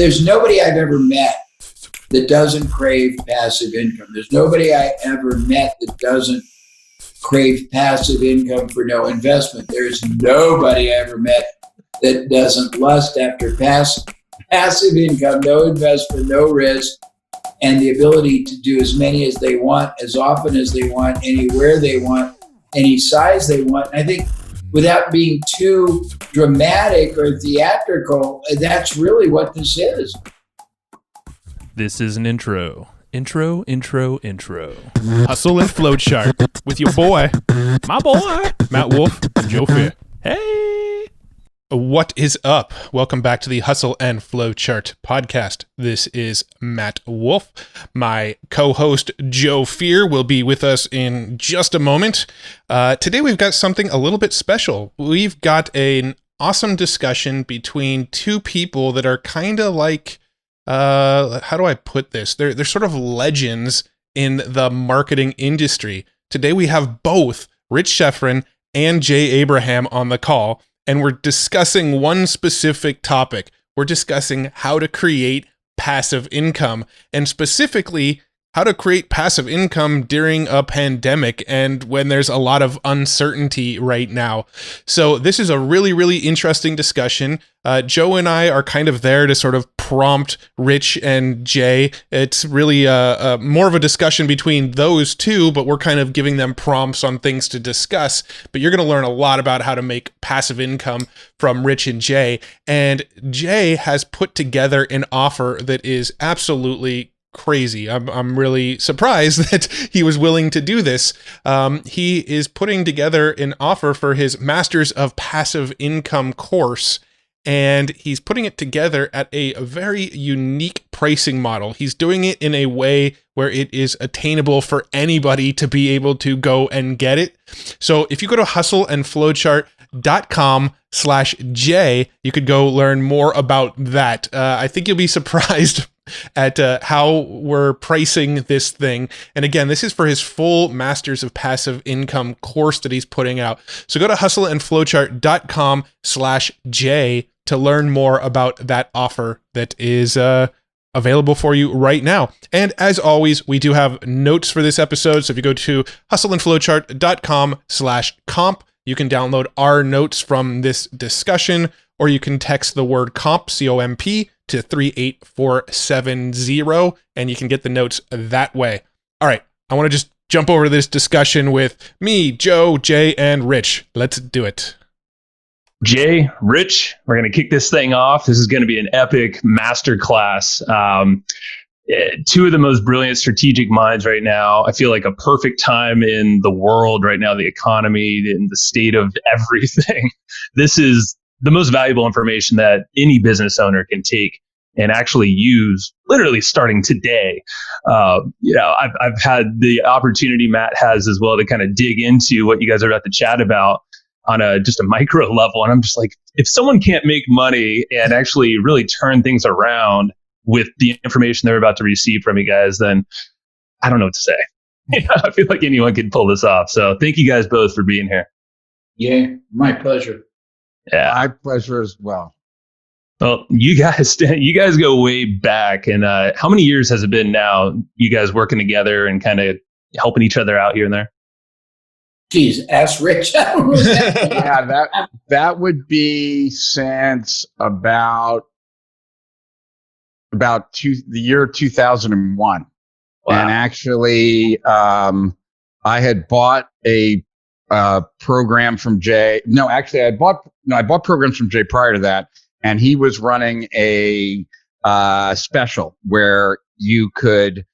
there's nobody I've ever met that doesn't crave passive income. There's nobody I ever met that doesn't crave passive income for no investment. There's nobody I ever met that doesn't lust after passive income, no investment, no risk, and the ability to do as many as they want, as often as they want, anywhere they want, any size they want. And I think without being too dramatic or theatrical, that's really what this is. This is an intro. Intro. Hustle and Flow Chart with your boy, my boy, Matt Wolf and Joe Fair. Hey! What is up? Welcome back to the Hustle and Flow Chart podcast. This is Matt Wolf. My co-host Joe Fear will be with us in just a moment. Today we've got something a little bit special. We've got an awesome discussion between two people that are kind of like, how do I put this? They're sort of legends in the marketing industry. Today we have both Rich Schefren and Jay Abraham on the call. And we're discussing one specific topic. We're discussing how to create passive income, and specifically how to create passive income during a pandemic and when there's a lot of uncertainty right now. So this is a really, really interesting discussion. Joe and I are kind of there to sort of prompt Rich and Jay. It's really more of a discussion between those two, but we're kind of giving them prompts on things to discuss. But you're going to learn a lot about how to make passive income from Rich and Jay. And Jay has put together an offer that is absolutely crazy. I'm really surprised that he was willing to do this. He is putting together an offer for his Masters of Passive Income course, and he's putting it together at a very unique pricing model. He's doing it in a way where it is attainable for anybody to be able to go and get it. So if you go to hustleandflowchart.com/J, you could go learn more about that. I think you'll be surprised at how we're pricing this thing. And again, this is for his full Masters of Passive Income course that he's putting out. So go to hustleandflowchart.com/J to learn more about that offer that is available for you right now. And as always, we do have notes for this episode. So if you go to hustleandflowchart.com/comp, you can download our notes from this discussion, or you can text the word comp, C-O-M-P, to 38470, and you can get the notes that way. All right, I want to just jump over to this discussion with me, Joe, Jay, and Rich. Let's do it. Jay, Rich, we're going to kick this thing off. This is going to be an epic masterclass. Two of the most brilliant strategic minds right now. I feel like a perfect time in the world right now, the economy, and the state of everything. This is the most valuable information that any business owner can take and actually use literally starting today. I've had the opportunity, Matt has as well, to kind of dig into what you guys are about to chat about on just a micro level. And I'm just like, if someone can't make money and actually really turn things around with the information they're about to receive from you guys, then I don't know what to say. I feel like anyone could pull this off. So thank you guys both for being here. Yeah, my pleasure. Yeah, my pleasure as well. Well, you guys go way back, and how many years has it been now? You guys working together and kind of helping each other out here and there. Geez, ask Rich. Yeah, that would be since about the year 2001. Wow. And actually, I had bought a program from Jay. No, actually, I bought programs from Jay prior to that, and he was running a special where you could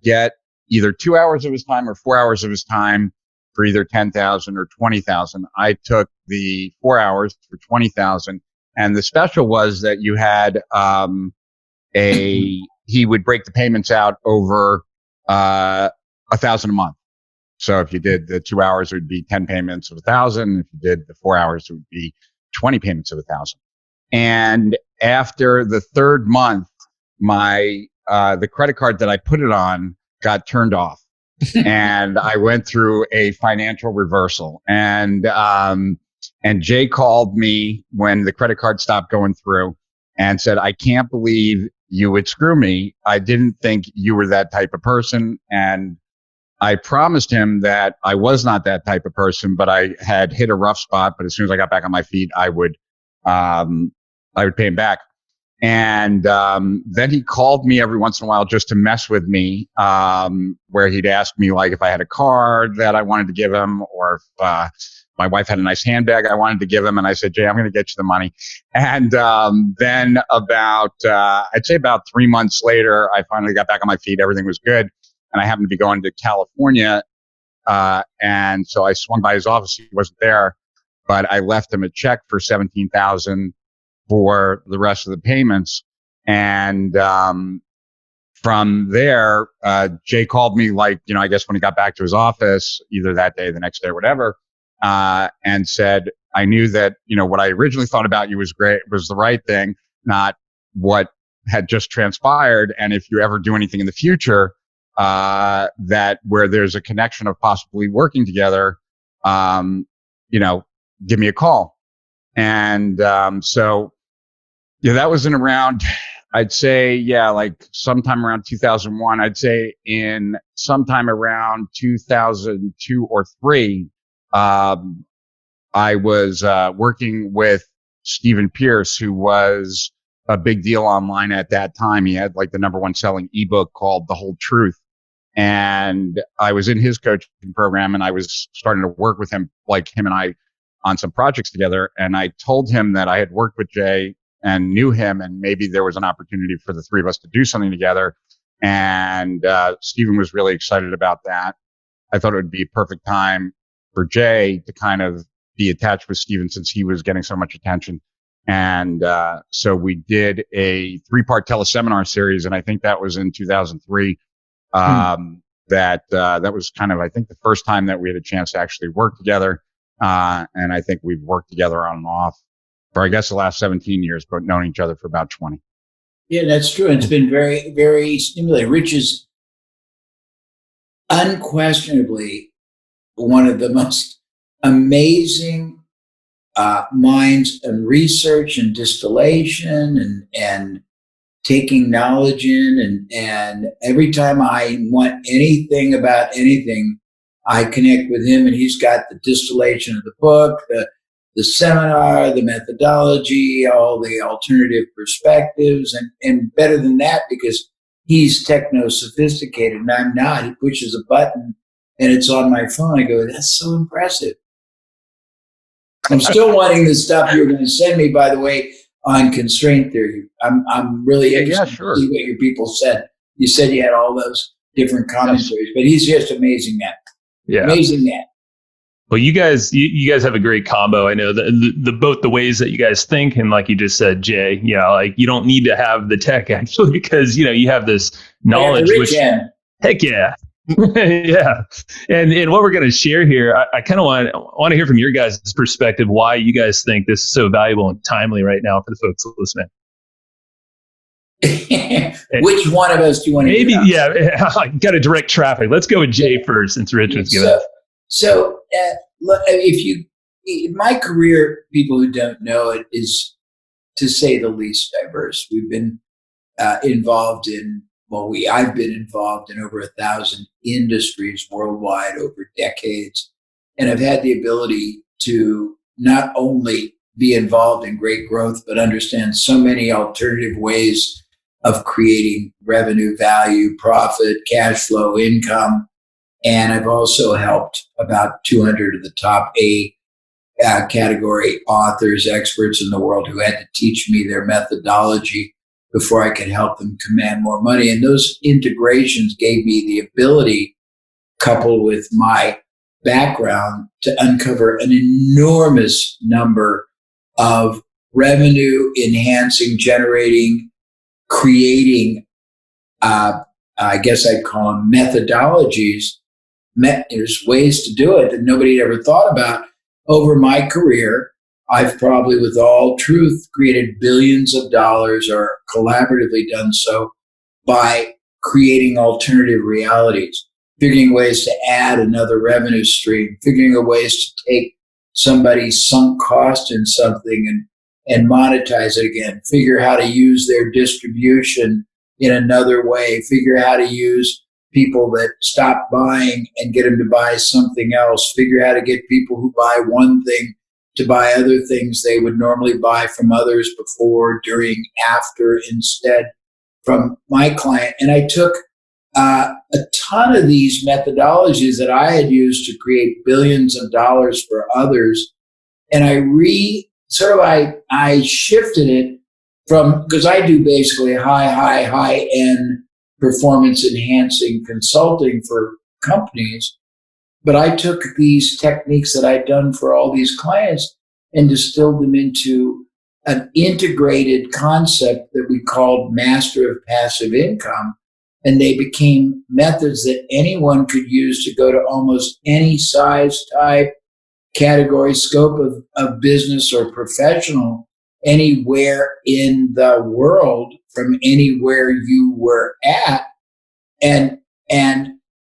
get either 2 hours of his time or 4 hours of his time for either 10,000 or 20,000. I took the 4 hours for 20,000, and the special was that you had he would break the payments out over $1,000 a month. So if you did the 2 hours, it would be 10 payments of 1,000. If you did the 4 hours, it would be 20 payments of 1,000. And after the third month, the credit card that I put it on got turned off, and I went through a financial reversal. And Jay called me when the credit card stopped going through, and said, I can't believe you would screw me. I didn't think you were that type of person. And I promised him that I was not that type of person, but I had hit a rough spot. But as soon as I got back on my feet, I would pay him back. And then he called me every once in a while just to mess with me, where he'd ask me like if I had a card that I wanted to give him, or if my wife had a nice handbag I wanted to give him. And I said, Jay, I'm going to get you the money. And then I'd say about 3 months later, I finally got back on my feet. Everything was good. And I happened to be going to California. And so I swung by his office. He wasn't there, but I left him a check for $17,000 for the rest of the payments. And from there, Jay called me like, I guess when he got back to his office, either that day, the next day, or whatever, and said, I knew that, what I originally thought about you was great, was the right thing, not what had just transpired. And if you ever do anything in the future, that where there's a connection of possibly working together, give me a call. And so that was in around, I'd say, like sometime around 2001. I'd say in sometime around 2002 or 3, I was working with Stephen Pierce, who was a big deal online at that time. He had like the #1 selling ebook called The Whole Truth. And I was in his coaching program, and I was starting to work with him, like him and I, on some projects together. And I told him that I had worked with Jay and knew him, and maybe there was an opportunity for the three of us to do something together. And Stephen was really excited about that. I thought it would be a perfect time for Jay to kind of be attached with Stephen, since he was getting so much attention. And so we did a 3-part teleseminar series, and I think that was in 2003. That was kind of, I think, the first time that we had a chance to actually work together. And I think we've worked together on and off for, I guess, the last 17 years, but known each other for about 20. Yeah, that's true. It's been very, very stimulating. Rich is unquestionably one of the most amazing minds in research and distillation and taking knowledge in. And every time I want anything about anything, I connect with him, and he's got the distillation of the book, the seminar, the methodology, all the alternative perspectives, and better than that, because he's techno-sophisticated and I'm not. He pushes a button and it's on my phone. I go, that's so impressive. I'm still wanting the stuff you're going to send me, by the way, on constraint theory. I'm really interested to see what your people said. You said you had all those different commentaries, but he's just amazing, man. Yeah. Amazing, man. Well, you guys have a great combo. I know the both the ways that you guys think, and like you just said, Jay, like you don't need to have the tech actually, because you have this knowledge. Heck yeah. Yeah. And what we're going to share here, I kind of want to hear from your guys' perspective why you guys think this is so valuable and timely right now for the folks listening. Which one of us do you want to maybe I got to direct traffic. Let's go with Jay first, since Rich was giving it. So look, in my career, people who don't know it, is, to say the least, diverse. We've been involved in, I've been involved in over 1,000 industries worldwide over decades. And I've had the ability to not only be involved in great growth, but understand so many alternative ways of creating revenue, value, profit, cash flow, income. And I've also helped about 200 of the top A category authors, experts in the world, who had to teach me their methodology before I could help them command more money. And those integrations gave me the ability, coupled with my background, to uncover an enormous number of revenue enhancing, generating, creating, I guess I'd call them methodologies. There's ways to do it that nobody had ever thought about. Over my career, I've probably, with all truth, created billions of dollars, or collaboratively done so, by creating alternative realities, figuring ways to add another revenue stream, figuring ways to take somebody's sunk cost in something and monetize it again, figure how to use their distribution in another way, figure how to use people that stop buying and get them to buy something else, figure how to get people who buy one thing to buy other things they would normally buy from others before, during, after, instead from my client. And I took a ton of these methodologies that I had used to create billions of dollars for others, and I shifted it from, because I do basically high end performance enhancing consulting for companies, but I took these techniques that I'd done for all these clients and distilled them into an integrated concept that we called Master of Passive Income. And they became methods that anyone could use to go to almost any size, type, category, scope of business or professional anywhere in the world, from anywhere you were at, and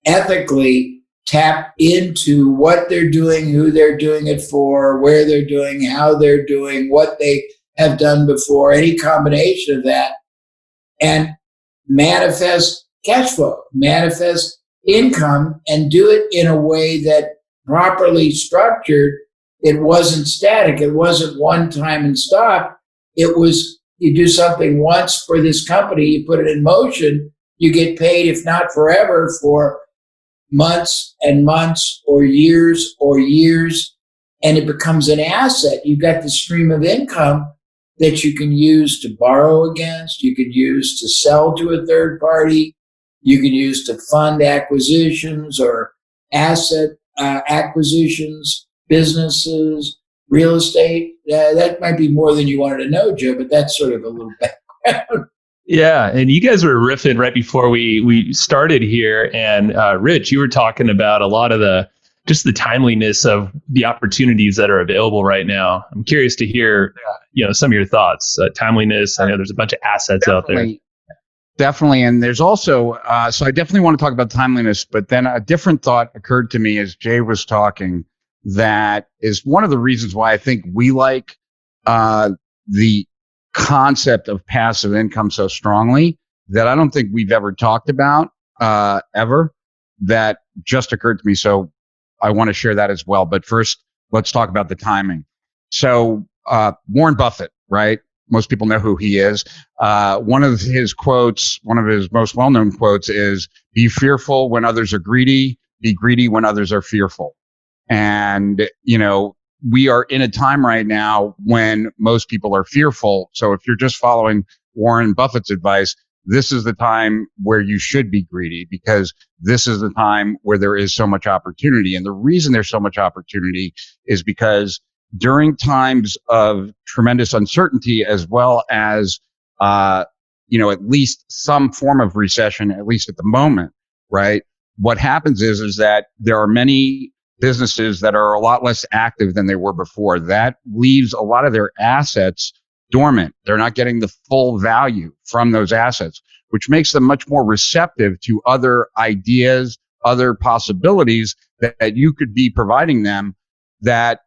ethically tap into what they're doing, who they're doing it for, where they're doing, how they're doing, what they have done before, any combination of that, and manifest cash flow, manifest income, and do it in a way that properly structured. It wasn't static. It wasn't one time and stop. It was, you do something once for this company, you put it in motion, you get paid, if not forever, for months and months or years, and it becomes an asset. You've got the stream of income that you can use to borrow against, you can use to sell to a third party, you can use to fund acquisitions or asset acquisitions, businesses, real estate. That might be more than you wanted to know, Joe, but that's sort of a little background. Yeah, and you guys were riffing right before we started here, and Rich, you were talking about a lot of the timeliness of the opportunities that are available right now. I'm curious to hear, some of your thoughts. Timeliness. I know there's a bunch of assets out there. Definitely, and there's also so I definitely want to talk about timeliness, but then a different thought occurred to me as Jay was talking. That is one of the reasons why I think we like the concept of passive income so strongly, that I don't think we've ever talked about ever. That just occurred to me, so I want to share that as well. But first, let's talk about the timing. So Warren Buffett, right? Most people know who he is. One of his quotes, one of his most well-known quotes is, "Be fearful when others are greedy, be greedy when others are fearful." And, we are in a time right now when most people are fearful. So if you're just following Warren Buffett's advice, this is the time where you should be greedy, because this is the time where there is so much opportunity. And the reason there's so much opportunity is because during times of tremendous uncertainty, as well as, at least some form of recession, at least at the moment, right? What happens is that there are many businesses that are a lot less active than they were before. That leaves a lot of their assets dormant. They're not getting the full value from those assets, which makes them much more receptive to other ideas, other possibilities that you could be providing them, that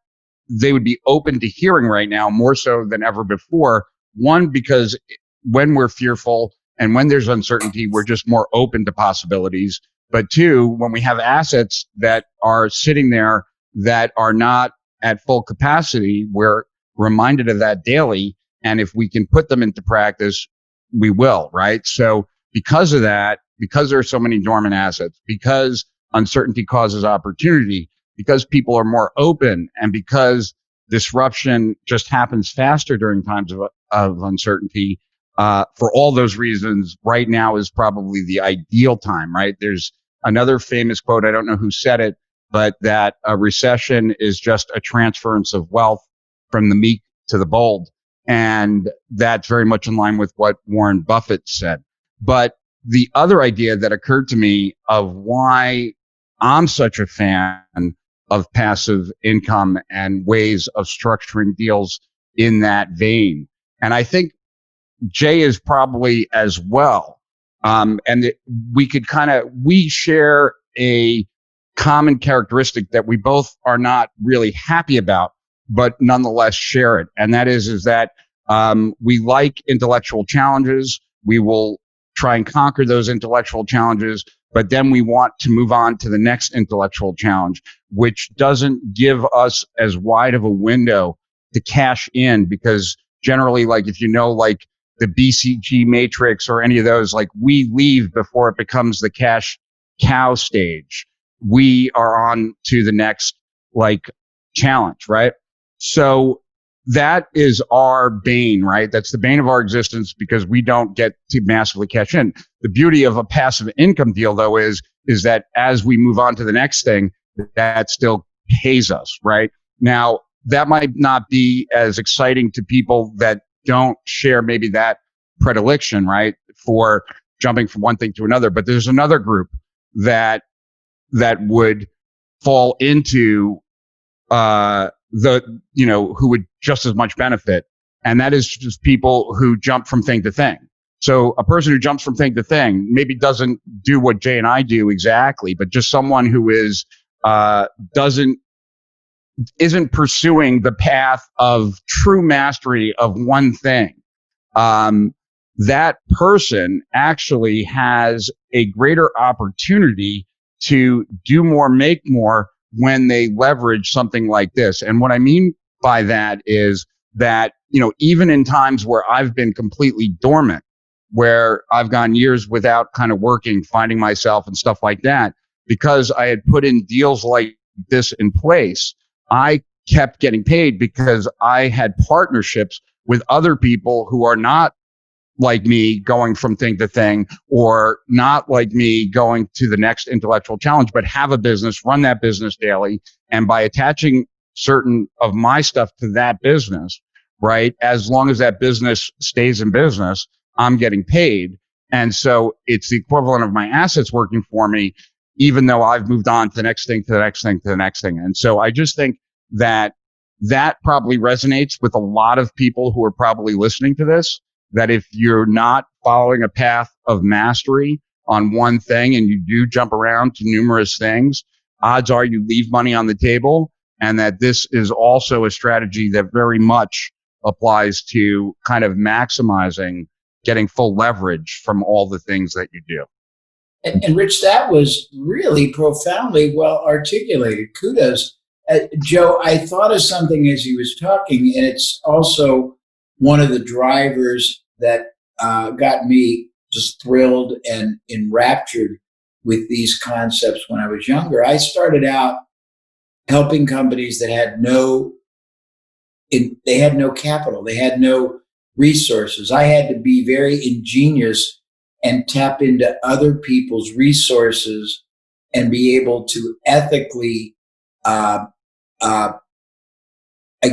they would be open to hearing right now, more so than ever before. One, because when we're fearful and when there's uncertainty, we're just more open to possibilities. But two, when we have assets that are sitting there that are not at full capacity, we're reminded of that daily. And if we can put them into practice, we will, right? So because of that, because there are so many dormant assets, because uncertainty causes opportunity, because people are more open, and because disruption just happens faster during times of uncertainty, for all those reasons, right now is probably the ideal time, right? There's another famous quote, I don't know who said it, but that a recession is just a transference of wealth from the meek to the bold. And that's very much in line with what Warren Buffett said. But the other idea that occurred to me of why I'm such a fan of passive income and ways of structuring deals in that vein, and I think Jay is probably as well. We share a common characteristic that we both are not really happy about, but nonetheless share it. And that is that we like intellectual challenges. We will try and conquer those intellectual challenges, but then we want to move on to the next intellectual challenge, which doesn't give us as wide of a window to cash in, because generally, like if you know, like the BCG matrix or any of those, like we leave before it becomes the cash cow stage. We are on to the next like challenge, right? So that is our bane, right? That's the bane of our existence, because we don't get to massively cash in. The beauty of a passive income deal, though, is that as we move on to the next thing, that still pays us, right? Now, that might not be as exciting to people that don't share maybe that predilection, right, for jumping from one thing to another. But there's another group that would fall into who would just as much benefit. And that is just people who jump from thing to thing. So a person who jumps from thing to thing maybe doesn't do what Jay and I do exactly, but just someone who isn't pursuing the path of true mastery of one thing. That person actually has a greater opportunity to do more, make more, when they leverage something like this. And what I mean by that is that, even in times where I've been completely dormant, where I've gone years without kind of working, finding myself and stuff like that, because I had put in deals like this in place, I kept getting paid because I had partnerships with other people who are not like me going from thing to thing, or not like me going to the next intellectual challenge, but have a business, run that business daily. And by attaching certain of my stuff to that business, right, as long as that business stays in business, I'm getting paid. And so it's the equivalent of my assets working for me, even though I've moved on to the next thing, to the next thing, to the next thing. And so I just think that probably resonates with a lot of people who are probably listening to this, that if you're not following a path of mastery on one thing and you do jump around to numerous things, odds are you leave money on the table, and that this is also a strategy that very much applies to kind of maximizing getting full leverage from all the things that you do. And Rich, that was really profoundly well articulated. Kudos. Joe, I thought of something as he was talking, and it's also one of the drivers that got me just thrilled and enraptured with these concepts when I was younger. I started out helping companies that had no capital, they had no resources. I had to be very ingenious and tap into other people's resources and be able to ethically, I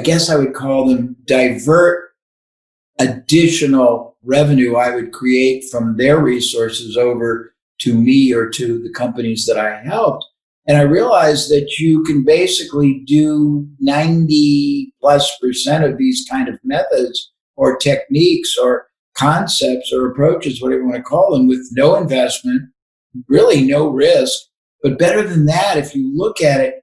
guess I would call them, divert additional revenue I would create from their resources over to me or to the companies that I helped. And I realized that you can basically do 90+% of these kind of methods or techniques or concepts or approaches, whatever you want to call them, with no investment, really no risk. But better than that, if you look at it,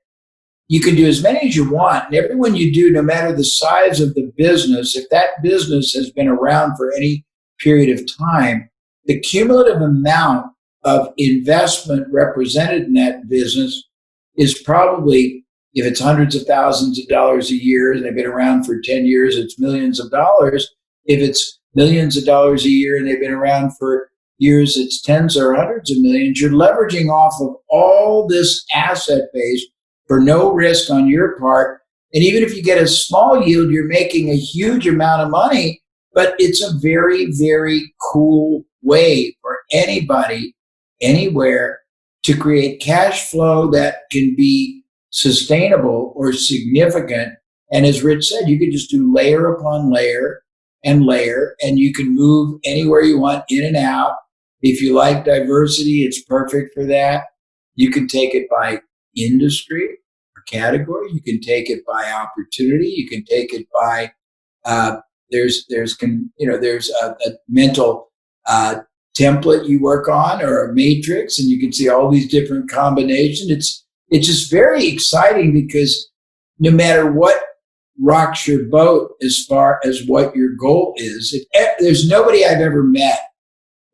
you can do as many as you want. And every one you do, no matter the size of the business, if that business has been around for any period of time, the cumulative amount of investment represented in that business is probably, if it's hundreds of thousands of dollars a year and they've been around for 10 years, it's millions of dollars. If it's millions of dollars a year and they've been around for years, it's tens or hundreds of millions. You're leveraging off of all this asset base for no risk on your part. And even if you get a small yield, you're making a huge amount of money. But it's a very, very cool way for anybody, anywhere, to create cash flow that can be sustainable or significant. And as Rich said, you could just do layer upon layer, and you can move anywhere you want, in and out. If you like diversity, it's perfect for that. You can take it by industry or category. You can take it by opportunity. You can take it by there's a mental template you work on, or a matrix, and you can see all these different combinations. It's just very exciting, because no matter what rocks your boat as far as what your goal is. There's nobody I've ever met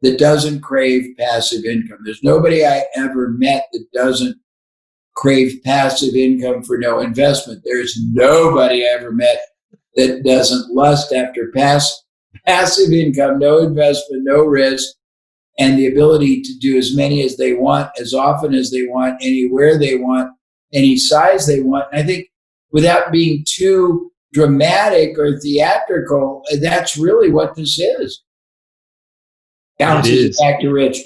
that doesn't crave passive income. There's nobody I ever met that doesn't crave passive income for no investment. There's nobody I ever met that doesn't lust after passive income, no investment, no risk, and the ability to do as many as they want, as often as they want, anywhere they want, any size they want. And I think without being too dramatic or theatrical, that's really what this is. Bounces back to Rich.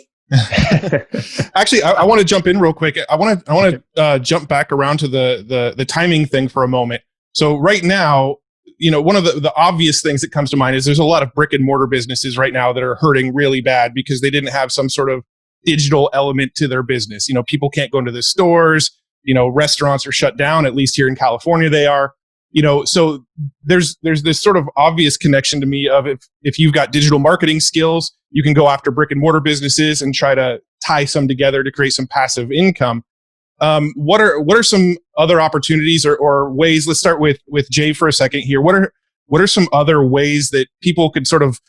Actually, I want to jump in real quick. I want to jump back around to the timing thing for a moment. So right now, one of the obvious things that comes to mind is there's a lot of brick and mortar businesses right now that are hurting really bad because they didn't have some sort of digital element to their business. People can't go into the stores. Restaurants are shut down, at least here in California they are. So there's this sort of obvious connection to me of if you've got digital marketing skills, you can go after brick and mortar businesses and try to tie some together to create some passive income. What are some other opportunities or ways? Let's start with Jay for a second here. What are some other ways that people could sort of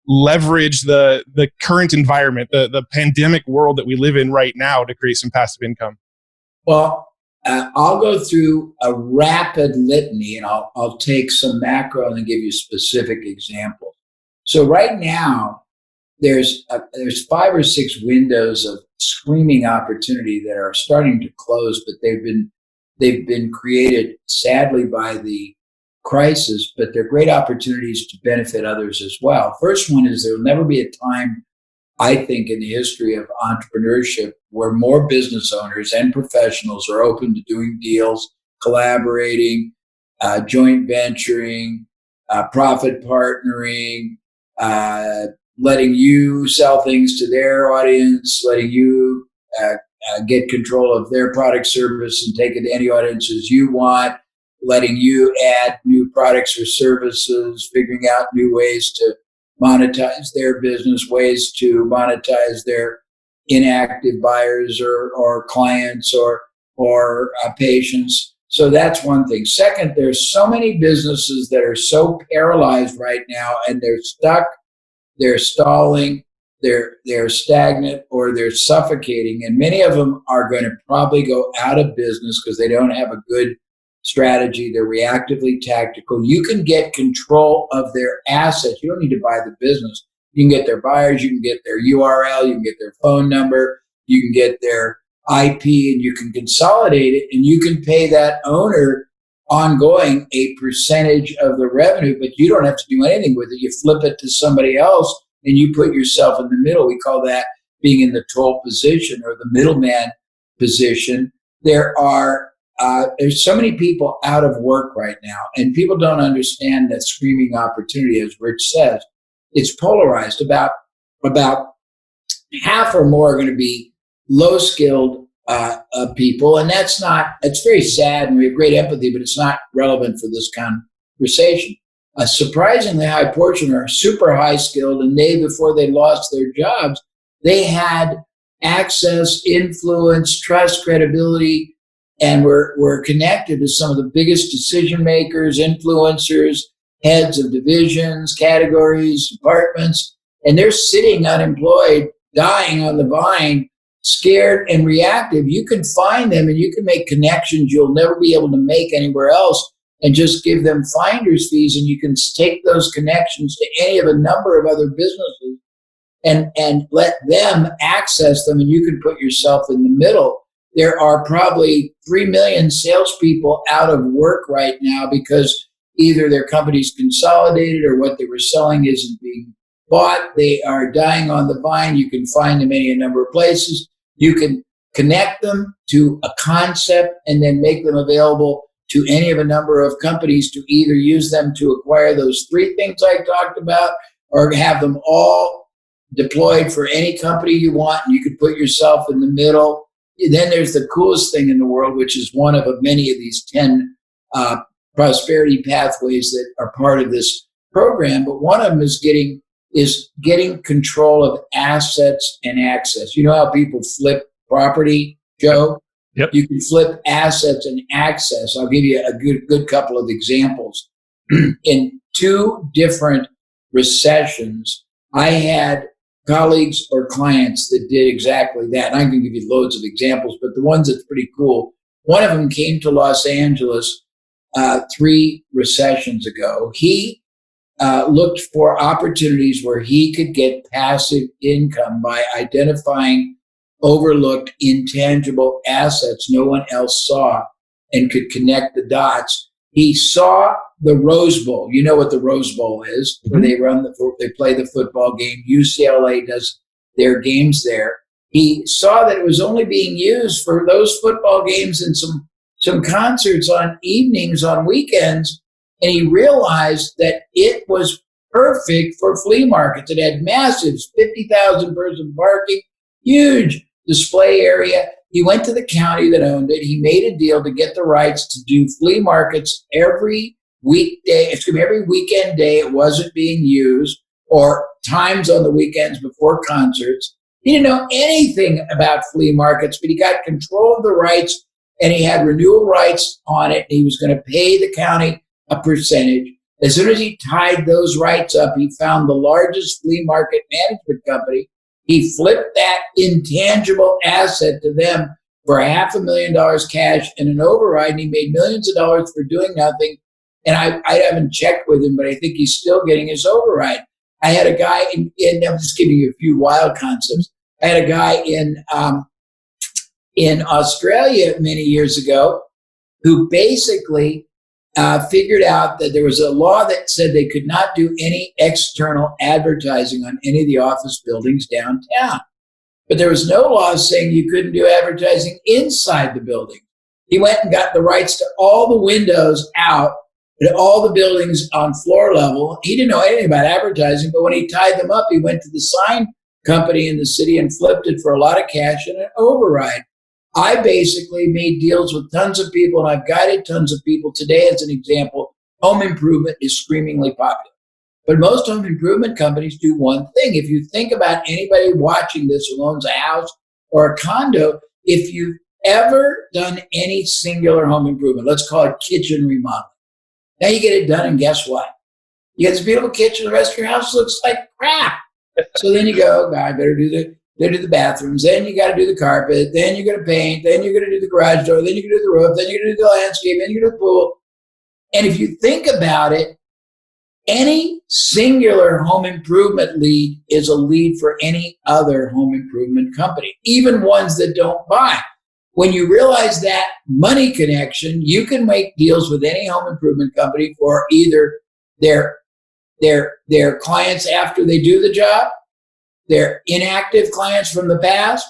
leverage the current environment, the pandemic world that we live in right now to create some passive income? Well, I'll go through a rapid litany, and I'll take some macro and then give you specific examples. So right now, there's 5 or 6 windows of screaming opportunity that are starting to close, but they've been created sadly by the crisis, but they're great opportunities to benefit others as well. First one is there will never be a time, I think, in the history of entrepreneurship where more business owners and professionals are open to doing deals, collaborating, joint venturing, profit partnering, letting you sell things to their audience, letting you get control of their product service and take it to any audiences you want, letting you add new products or services, figuring out new ways to monetize their business, ways to monetize their inactive buyers or clients or patients. So that's one thing. Second, there's so many businesses that are so paralyzed right now, and they're stuck, they're stalling, they're stagnant, or they're suffocating. And many of them are going to probably go out of business because they don't have a good strategy. They're reactively tactical. You can get control of their assets. You don't need to buy the business. You can get their buyers, you can get their URL, you can get their phone number, you can get their IP, and you can consolidate it, and you can pay that owner ongoing a percentage of the revenue, but you don't have to do anything with it. You flip it to somebody else and you put yourself in the middle. We call that being in the toll position or the middleman position. There's so many people out of work right now, and people don't understand that screaming opportunity, as Rich says. It's polarized. About half or more are going to be low-skilled people, and it's very sad, and we have great empathy, but it's not relevant for this conversation. A surprisingly high portion are super high-skilled, and before they lost their jobs, they had access, influence, trust, credibility, and were connected to some of the biggest decision makers, influencers, heads of divisions, categories, departments, and they're sitting unemployed, dying on the vine, scared and reactive. You can find them and you can make connections you'll never be able to make anywhere else, and just give them finder's fees, and you can take those connections to any of a number of other businesses and let them access them, and you can put yourself in the middle. There are probably 3 million salespeople out of work right now because either their company's consolidated or what they were selling isn't being bought. They are dying on the vine. You can find them in a number of places. You can connect them to a concept and then make them available to any of a number of companies to either use them to acquire those 3 things I talked about, or have them all deployed for any company you want, and you could put yourself in the middle. Then there's the coolest thing in the world, which is one of many of these 10 prosperity pathways that are part of this program. But one of them is getting control of assets and access. You know how people flip property, Joe? Yep. You can flip assets and access. I'll give you a good couple of examples. In 2 different recessions, I had colleagues or clients that did exactly that. And I can give you loads of examples, but the ones that's pretty cool. One of them came to Los Angeles 3 recessions ago. He looked for opportunities where he could get passive income by identifying overlooked intangible assets no one else saw and could connect the dots. He saw the Rose Bowl. You know what the Rose Bowl is, where they play the football game. UCLA does their games there. He saw that it was only being used for those football games and some concerts on evenings, on weekends. And he realized that it was perfect for flea markets. It had massive 50,000 person parking, huge display area. He went to the county that owned it. He made a deal to get the rights to do flea markets every weekday. It's going to be every weekend day. It wasn't being used, or times on the weekends before concerts. He didn't know anything about flea markets, but he got control of the rights, and he had renewal rights on it. And he was going to pay the county a percentage. As soon as he tied those rights up, he found the largest flea market management company. He flipped that intangible asset to them for $500,000 cash and an override, and he made millions of dollars for doing nothing. And I haven't checked with him, but I think he's still getting his override. I had a guy, and I'm just giving you a few wild concepts. I had a guy in Australia many years ago who basically figured out that there was a law that said they could not do any external advertising on any of the office buildings downtown. But there was no law saying you couldn't do advertising inside the building. He went and got the rights to all the windows out at all the buildings on floor level. He didn't know anything about advertising, but when he tied them up, he went to the sign company in the city and flipped it for a lot of cash and an override. I basically made deals with tons of people, and I've guided tons of people. Today, as an example, home improvement is screamingly popular. But most home improvement companies do one thing. If you think about anybody watching this who owns a house or a condo, if you've ever done any singular home improvement, let's call it kitchen remodeling. Now you get it done, and guess what? You get this beautiful kitchen, the rest of your house looks like crap. So then you go, God, I better do the bathrooms, then you got to do the carpet, then you're going to paint, then you're going to do the garage door, then you're going to do the roof, then you're going to do the landscape, then you're going to do the pool. And if you think about it, any singular home improvement lead is a lead for any other home improvement company, even ones that don't buy. When you realize that money connection, you can make deals with any home improvement company for either their clients after they do the job, their inactive clients from the past,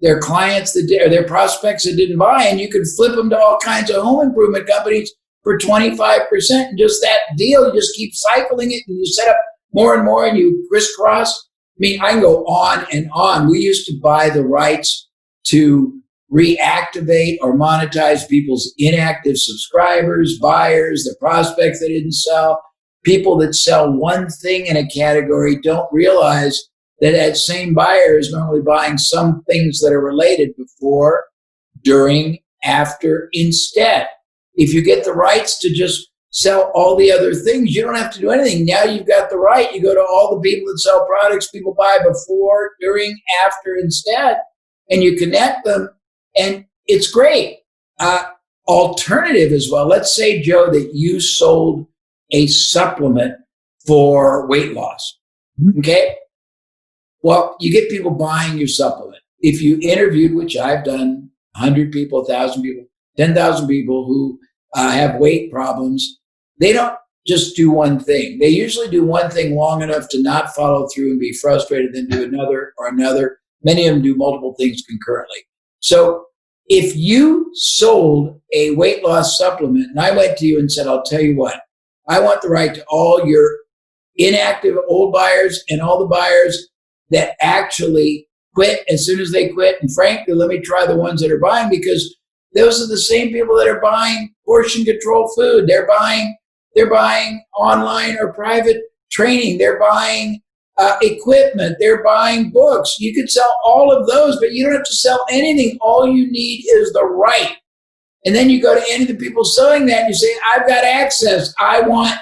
their clients or their prospects that didn't buy, and you can flip them to all kinds of home improvement companies for 25%. And just that deal, you just keep cycling it, and you set up more and more, and you crisscross. I mean, I can go on and on. We used to buy the rights to reactivate or monetize people's inactive subscribers, buyers, the prospects that didn't sell. People that sell one thing in a category don't realize that same buyer is normally buying some things that are related before, during, after, instead. If you get the rights to just sell all the other things, you don't have to do anything. Now you've got the right. You go to all the people that sell products people buy before, during, after, instead, and you connect them, and it's great. Alternative as well. Let's say, Joe, that you sold a supplement for weight loss. Okay? Well, you get people buying your supplement. If you interviewed, which I've done, 100 people, 1,000 people, 10,000 people who have weight problems, they don't just do one thing. They usually do one thing long enough to not follow through and be frustrated, then do another or another. Many of them do multiple things concurrently. So if you sold a weight loss supplement, and I went to you and said, I'll tell you what, I want the right to all your inactive old buyers and all the buyers that actually quit as soon as they quit. And frankly, let me try the ones that are buying, because those are the same people that are buying portion control food. They're buying online or private training. They're buying equipment. They're buying books. You could sell all of those, but you don't have to sell anything. All you need is the right. And then you go to any of the people selling that and you say, I've got access. I want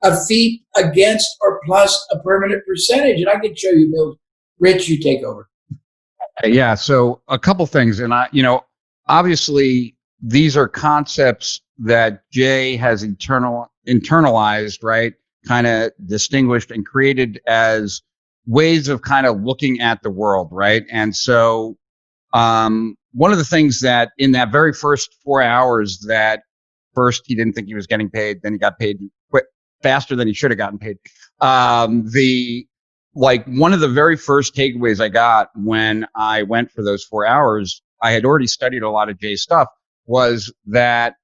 a fee against or plus a permanent percentage. And I can show you, Bill. Rich, you take over. Yeah. So a couple things. And obviously these are concepts that Jay has internalized, right? Kind of distinguished and created as ways of kind of looking at the world, right? And so, one of the things that in that very first 4 hours that first he didn't think he was getting paid, then he got paid faster than he should have gotten paid. One of the very first takeaways I got when I went for those 4 hours, I had already studied a lot of Jay's stuff, was that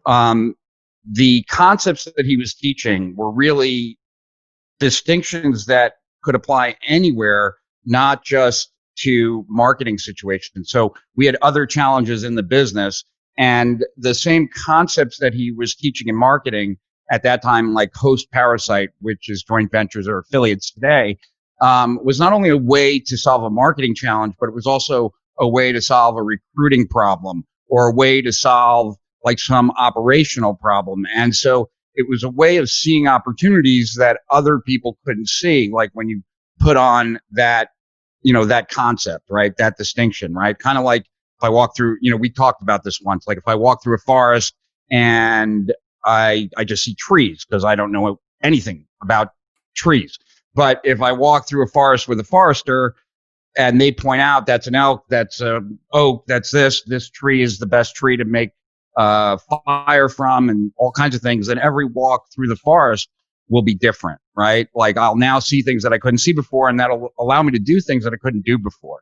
the concepts that he was teaching were really distinctions that could apply anywhere, not just to marketing situations. So we had other challenges in the business, and the same concepts that he was teaching in marketing at that time, like host parasite, which is joint ventures or affiliates today, was not only a way to solve a marketing challenge, but it was also a way to solve a recruiting problem or a way to solve like some operational problem. And so it was a way of seeing opportunities that other people couldn't see, like when you put on that, that concept, right? That distinction, right? Kind of like if I walk through, we talked about this once, like if I walk through a forest and I just see trees because I don't know anything about trees. But if I walk through a forest with a forester and they point out that's an elk, that's a oak, that's this tree is the best tree to make fire from and all kinds of things, then every walk through the forest will be different, right? Like I'll now see things that I couldn't see before, and that'll allow me to do things that I couldn't do before.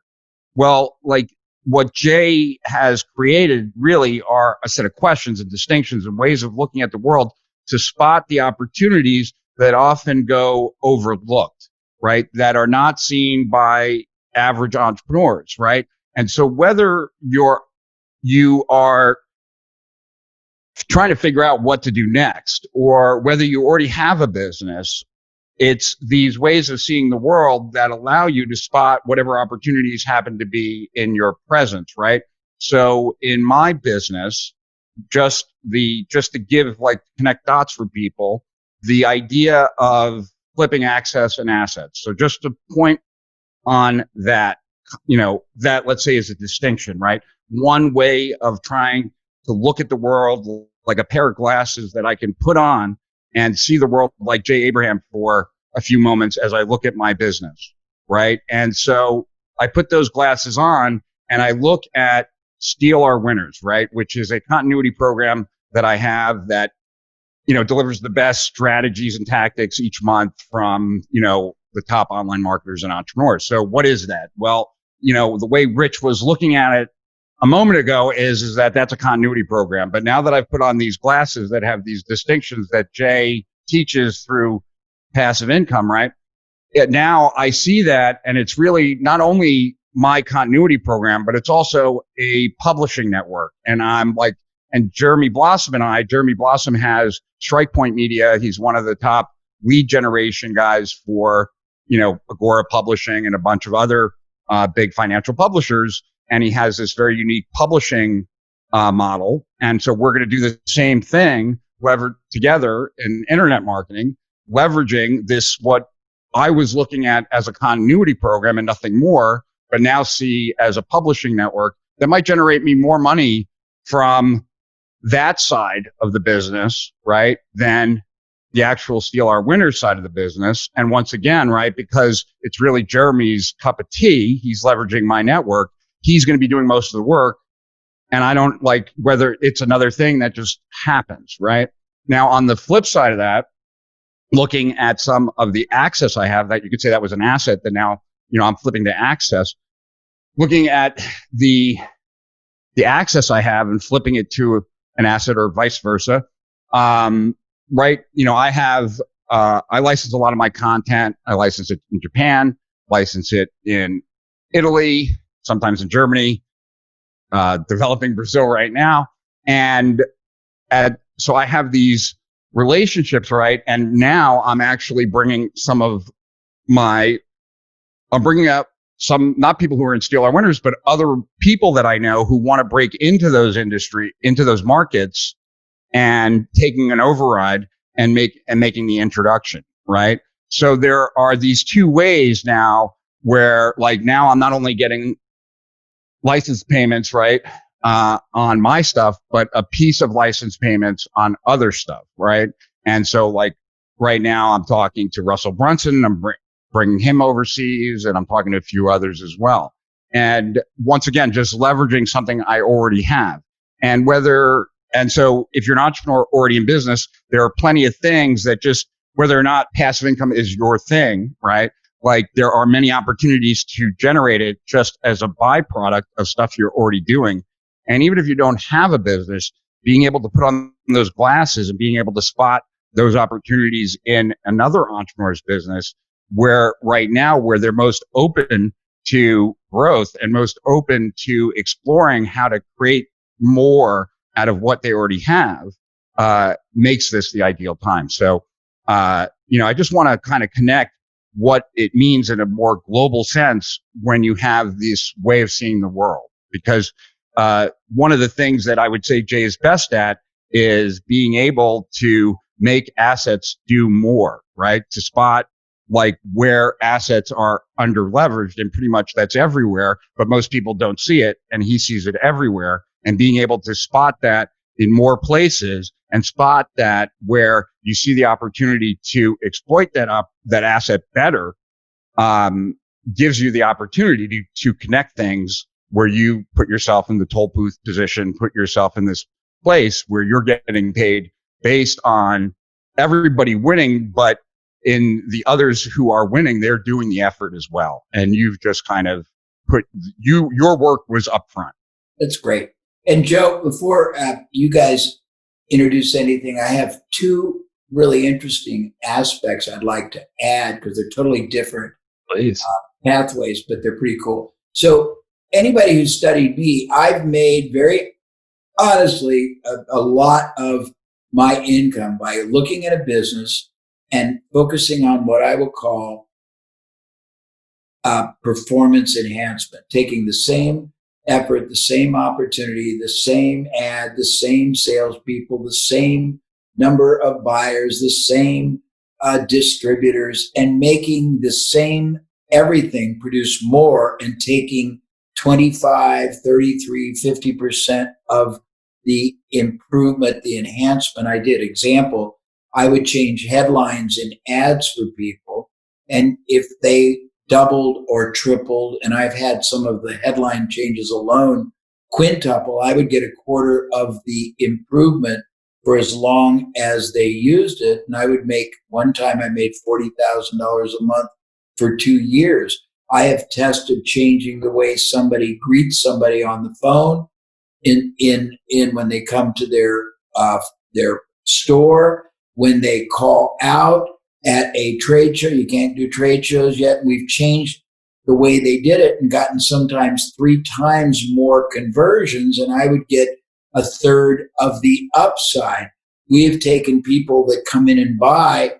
Well, like what Jay has created really are a set of questions and distinctions and ways of looking at the world to spot the opportunities that often go overlooked, right? That are not seen by average entrepreneurs, right? And so whether you are trying to figure out what to do next, or whether you already have a business, it's these ways of seeing the world that allow you to spot whatever opportunities happen to be in your presence, right? So in my business, just to give like connect dots for people, the idea of flipping access and assets. So just to point on that, that let's say is a distinction, right? One way of trying to look at the world like a pair of glasses that I can put on and see the world like Jay Abraham for a few moments as I look at my business, right? And so I put those glasses on and I look at Steal Our Winners, right? Which is a continuity program that I have that, delivers the best strategies and tactics each month from, the top online marketers and entrepreneurs. So what is that? Well, the way Rich was looking at it a moment ago is that that's a continuity program. But now that I've put on these glasses that have these distinctions that Jay teaches through passive income, right? Now I see that, and it's really not only my continuity program, but it's also a publishing network. And Jeremy Blossom has Strike Point Media. He's one of the top lead generation guys for, Agora Publishing and a bunch of other big financial publishers. And he has this very unique publishing model. And so we're going to do the same thing, together in internet marketing, leveraging this, what I was looking at as a continuity program and nothing more, but now see as a publishing network that might generate me more money from that side of the business, right, than the actual Steal Our Winners side of the business. And once again, right, because it's really Jeremy's cup of tea, he's leveraging my network. He's going to be doing most of the work. And I don't like whether it's another thing that just happens, right? Now, on the flip side of that, looking at some of the access I have, that you could say that was an asset that now, I'm flipping to access, looking at the access I have and flipping it to an asset or vice versa. Right. I have, I license a lot of my content. I license it in Japan, license it in Italy, sometimes in Germany, developing Brazil right now. And so I have these relationships, right? And now I'm actually bringing some of I'm bringing up some, not people who are in Steal Our Winners, but other people that I know who want to break into those markets and taking an override and making the introduction, right? So there are these two ways now where, like, now I'm not only getting license payments, right, on my stuff, but a piece of license payments on other stuff, right? And so, like, right now I'm talking to Russell Brunson, I'm bringing him overseas, and I'm talking to a few others as well. And once again, just leveraging something I already have. And so if you're an entrepreneur already in business, there are plenty of things that just, whether or not passive income is your thing, right? Like, there are many opportunities to generate it just as a byproduct of stuff you're already doing. And even if you don't have a business, being able to put on those glasses and being able to spot those opportunities in another entrepreneur's business, where right now, where they're most open to growth and most open to exploring how to create more out of what they already have, makes this the ideal time. So, I just want to kind of connect what it means in a more global sense when you have this way of seeing the world. Because one of the things that I would say Jay is best at is being able to make assets do more, right? To spot, like, where assets are under leveraged, and pretty much that's everywhere, but most people don't see it, and he sees it everywhere. And being able to spot that in more places, and spot that where you see the opportunity to exploit that asset better, gives you the opportunity to connect things where you put yourself in the toll booth position, put yourself in this place where you're getting paid based on everybody winning, but in the others who are winning, they're doing the effort as well. And you've just kind of your work was upfront. That's great. And Joe, before you guys introduce anything, I have two really interesting aspects I'd like to add, because they're totally different pathways, but they're pretty cool. So anybody who's studied me, I've made very honestly a lot of my income by looking at a business and focusing on what I will call performance enhancement, taking the same effort, the same opportunity, the same ad, the same salespeople, the same number of buyers, the same distributors, and making the same everything produce more, and taking 25, 33, 50% of the improvement, the enhancement I did. Example, I would change headlines in ads for people, and if they doubled or tripled, and I've had some of the headline changes alone quintuple, I would get a quarter of the improvement for as long as they used it. And I would make, one time I made $40,000 a month for 2 years. I have tested changing the way somebody greets somebody on the phone in when they come to their store, when they call out at a trade show. You can't do trade shows yet. We've changed the way they did it and gotten sometimes 3 times more conversions, and I would get a third of the upside. We have taken people that come in and buy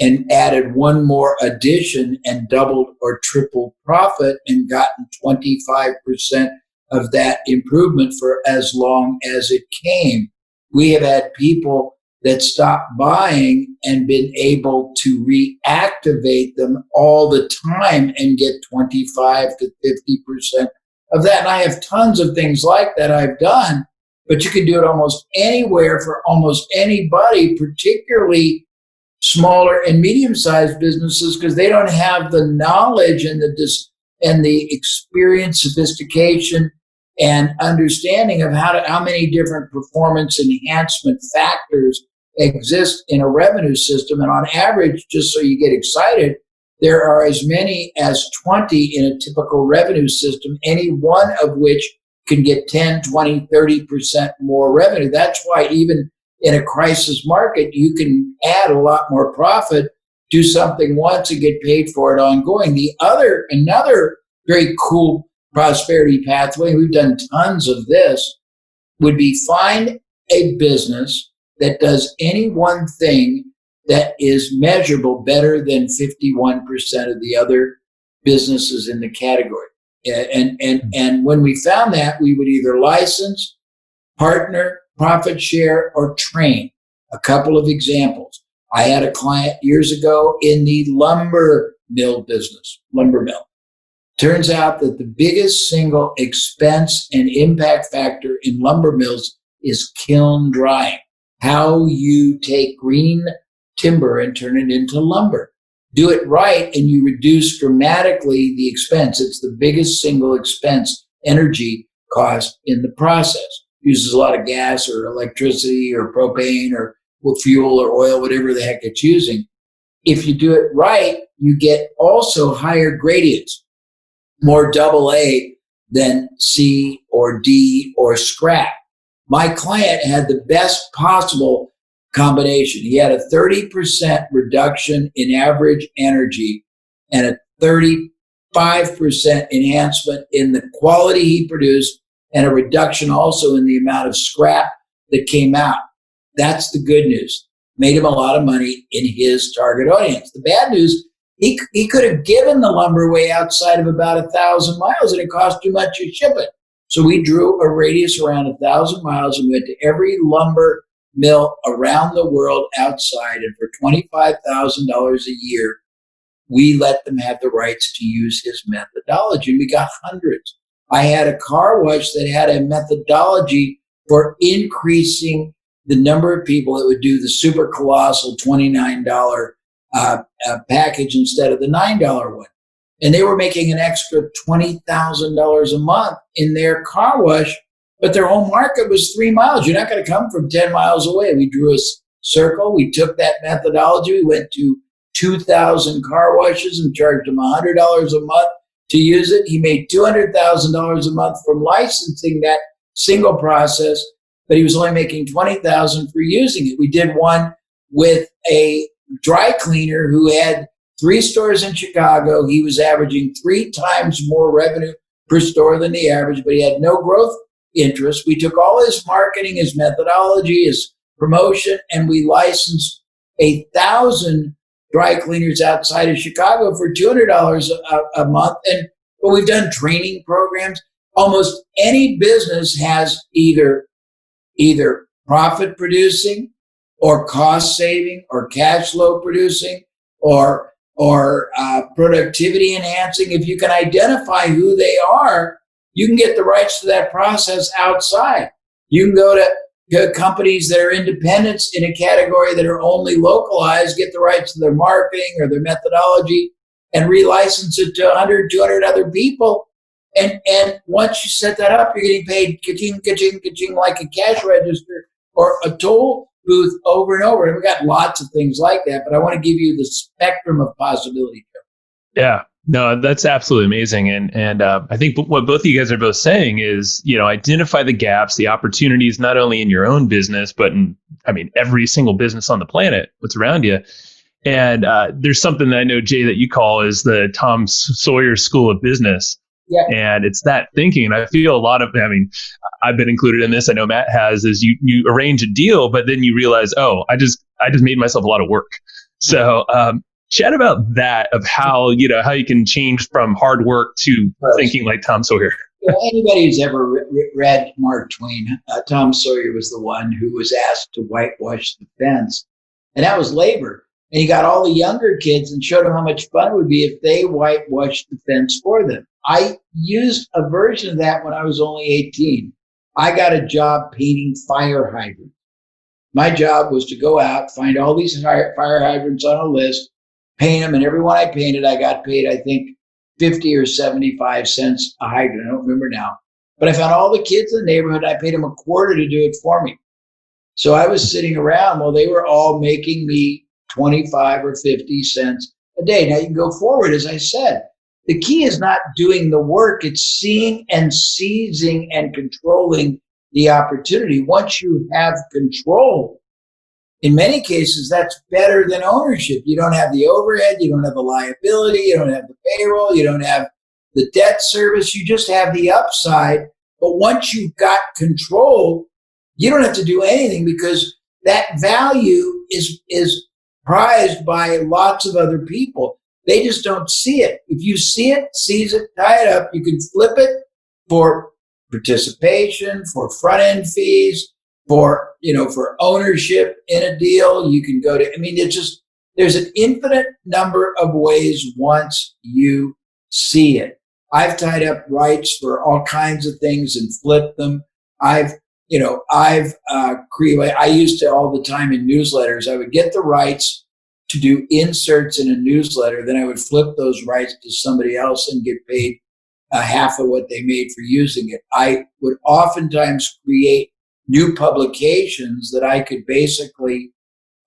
and added one more addition and doubled or tripled profit and gotten 25% of that improvement for as long as it came. We have had people that stopped buying and been able to reactivate them all the time and get 25 to 50% of that. And I have tons of things like that I've done, but you can do it almost anywhere for almost anybody, particularly smaller and medium-sized businesses, because they don't have the knowledge and the experience, sophistication, and understanding of how many different performance enhancement factors exist in a revenue system. And on average, just so you get excited, there are as many as 20 in a typical revenue system, any one of which can get 10, 20, 30% more revenue. That's why even in a crisis market, you can add a lot more profit, do something once and get paid for it ongoing. Another very cool prosperity pathway, we've done tons of this, would be find a business that does any one thing that is measurable better than 51% of the other businesses in the category. And when we found that, we would either license, partner, profit share, or train. A couple of examples. I had a client years ago in the lumber mill business, lumber mill. Turns out that the biggest single expense and impact factor in lumber mills is kiln drying. How you take green timber and turn it into lumber. Do it right and you reduce dramatically the expense. It's the biggest single expense energy cost in the process. Uses a lot of gas or electricity or propane or fuel or oil, whatever the heck it's using. If you do it right, you get also higher gradients, more AA than C or D or scrap. My client had the best possible combination. He had a 30% reduction in average energy and a 35% enhancement in the quality he produced and a reduction also in the amount of scrap that came out. That's the good news. Made him a lot of money in his target audience. The bad news, he could have given the lumber away outside of about 1,000 miles and it cost too much to ship it. So we drew a radius around 1,000 miles and went to every lumber mill around the world outside. And for $25,000 a year, we let them have the rights to use his methodology. And we got hundreds. I had a car wash that had a methodology for increasing the number of people that would do the super colossal $29 package instead of the $9 one. And they were making an extra $20,000 a month in their car wash, but their home market was 3 miles. You're not going to come from 10 miles away. We drew a circle. We took that methodology. We went to 2,000 car washes and charged them $100 a month to use it. He made $200,000 a month from licensing that single process, but he was only making $20,000 for using it. We did one with a dry cleaner who had 3 stores in Chicago. He was averaging 3 times more revenue per store than the average, but he had no growth interest. We took all his marketing, his methodology, his promotion, and we licensed 1,000 dry cleaners outside of Chicago for $200 a month. But we've done training programs. Almost any business has either profit producing or cost saving or cash flow producing or productivity enhancing. If you can identify who they are, you can get the rights to that process outside. You can go to companies that are independents in a category that are only localized, get the rights to their marketing or their methodology and relicense it to 100, 200 other people. And once you set that up, you're getting paid ka-ching, ka-ching, ka-ching, like a cash register or a toll booth over and over. And we've got lots of things like that, but I want to give you the spectrum of possibility. Yeah, no, that's absolutely amazing. And I think what both of you guys are both saying is, identify the gaps, the opportunities, not only in your own business, but in, every single business on the planet, what's around you. And there's something that I know, Jay, that you call is the Tom Sawyer School of Business. Yeah. And it's that thinking. And I feel a lot of, I've been included in this. I know Matt has, is you arrange a deal, but then you realize, I just made myself a lot of work. So chat about that, of how you can change from hard work to thinking like Tom Sawyer. Anybody who's ever read Mark Twain, Tom Sawyer was the one who was asked to whitewash the fence. And that was labor. And he got all the younger kids and showed them how much fun it would be if they whitewashed the fence for them. I used a version of that when I was only 18. I got a job painting fire hydrants. My job was to go out, find all these fire hydrants on a list, paint them, and every one I painted, I got paid, I think, 50 or 75 cents a hydrant. I don't remember now. But I found all the kids in the neighborhood, and I paid them a quarter to do it for me. So I was sitting around while they were all making me 25 or 50 cents a day. Now you can go forward, as I said. The key is not doing the work, it's seeing and seizing and controlling the opportunity. Once you have control, in many cases, that's better than ownership. You don't have the overhead, you don't have the liability, you don't have the payroll, you don't have the debt service, you just have the upside. But once you've got control, you don't have to do anything because that value is prized by lots of other people. They just don't see it. If you see it, seize it, tie it up, you can flip it for participation, for front end fees, for ownership in a deal. You can go to, there's an infinite number of ways once you see it. I've tied up rights for all kinds of things and flipped them. I used to all the time in newsletters, I would get the rights to do inserts in a newsletter. Then I would flip those rights to somebody else and get paid half of what they made for using it. I would oftentimes create new publications that I could basically,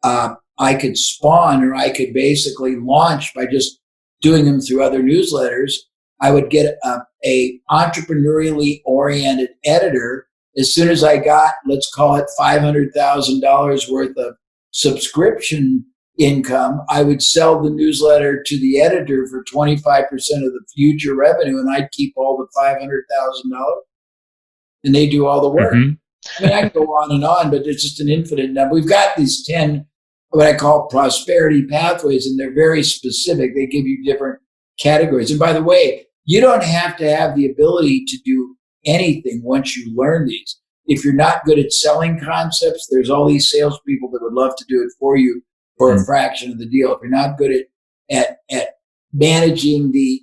I could spawn, or I could basically launch by just doing them through other newsletters. I would get a entrepreneurially oriented editor. As soon as I got, let's call it $500,000 worth of subscription income, I would sell the newsletter to the editor for 25% of the future revenue, and I'd keep all the $500,000, and they do all the work. Mm-hmm. I could go on and on, but it's just an infinite number. We've got these 10, what I call prosperity pathways, and they're very specific. They give you different categories. And by the way, you don't have to have the ability to do anything once you learn these. If you're not good at selling concepts, there's all these salespeople that would love to do it for you for a fraction of the deal. If you're not good at managing the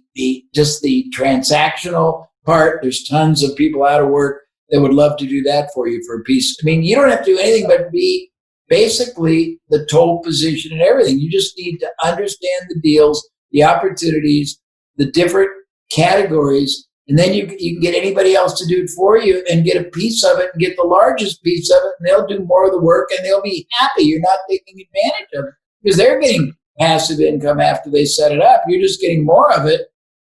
transactional part, there's tons of people out of work that would love to do that for you for a piece. You don't have to do anything but be basically the toll position and everything. You just need to understand the deals, the opportunities, the different categories, and then you can get anybody else to do it for you and get a piece of it and get the largest piece of it, and they'll do more of the work and they'll be happy. You're not taking advantage of it because they're getting passive income after they set it up. You're just getting more of it,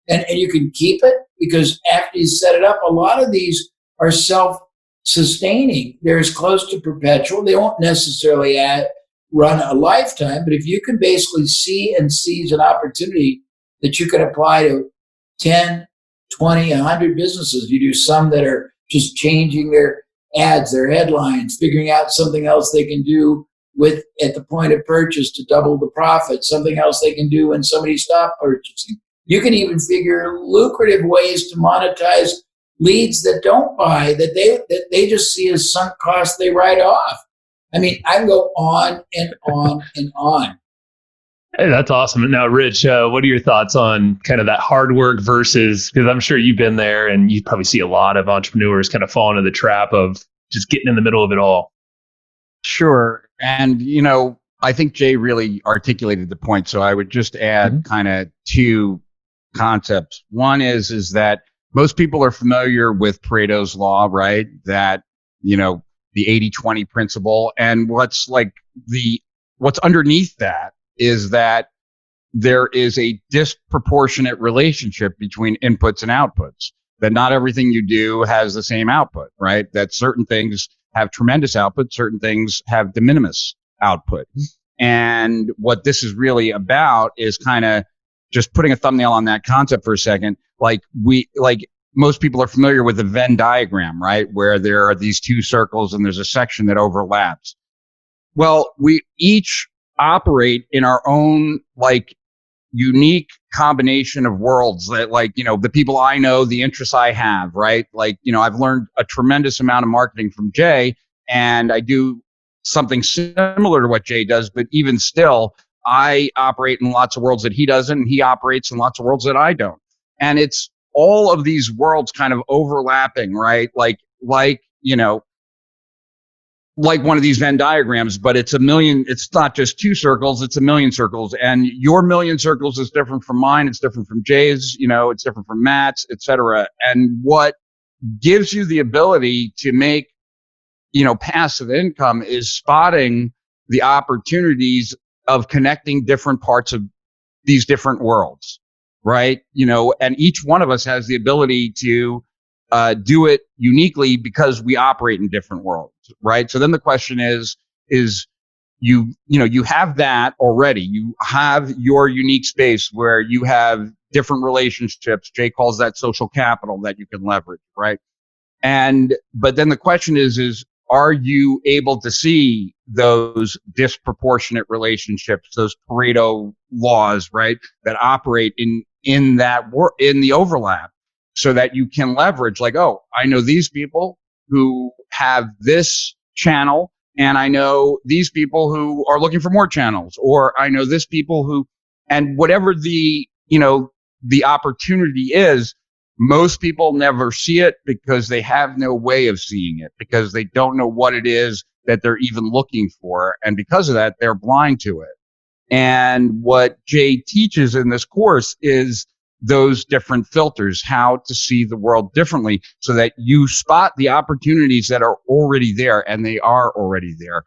and you can keep it because after you set it up, a lot of these are self-sustaining. They're as close to perpetual. They won't necessarily run a lifetime, but if you can basically see and seize an opportunity that you can apply to 10, 20, 100 businesses. You do some that are just changing their ads, their headlines, figuring out something else they can do at the point of purchase to double the profit, something else they can do when somebody stopped purchasing. You can even figure lucrative ways to monetize leads that don't buy, that they just see as sunk cost they write off. I can go on and on and on. Hey, that's awesome. Now, Rich, what are your thoughts on kind of that hard work versus, because I'm sure you've been there and you probably see a lot of entrepreneurs kind of fall into the trap of just getting in the middle of it all. Sure. And, I think Jay really articulated the point. So I would just add kind of two concepts. One is that most people are familiar with Pareto's law, right? That, the 80-20 principle. And what's underneath that is that there is a disproportionate relationship between inputs and outputs, that not everything you do has the same output, right? That certain things have tremendous output, certain things have de minimis output. And what this is really about is kind of just putting a thumbnail on that concept for a second. Most people are familiar with the Venn diagram, right? Where there are these two circles and there's a section that overlaps. Well, we each operate in our own unique combination of worlds that the people I know, the interests I have, right? I've learned a tremendous amount of marketing from Jay, and I do something similar to what Jay does, but even still, I operate in lots of worlds that he doesn't, and he operates in lots of worlds that I don't. And it's all of these worlds kind of overlapping, right? Like one of these Venn diagrams, but it's not just two circles, it's a million circles. And your million circles is different from mine. It's different from Jay's, it's different from Matt's, et cetera. And what gives you the ability to make, passive income is spotting the opportunities of connecting different parts of these different worlds, right? And each one of us has the ability to do it uniquely because we operate in different worlds, right? So then the question is you have that already. You have your unique space where you have different relationships. Jay calls that social capital that you can leverage, right? But then the question is are you able to see those disproportionate relationships, those Pareto laws, right, that operate in the overlap, so that you can leverage, like, oh, I know these people who have this channel, and I know these people who are looking for more channels, or I know this people who, and whatever the opportunity is, most people never see it because they have no way of seeing it, because they don't know what it is that they're even looking for. And because of that, they're blind to it. And what Jay teaches in this course is those different filters, how to see the world differently, so that you spot the opportunities that are already there, and they are already there.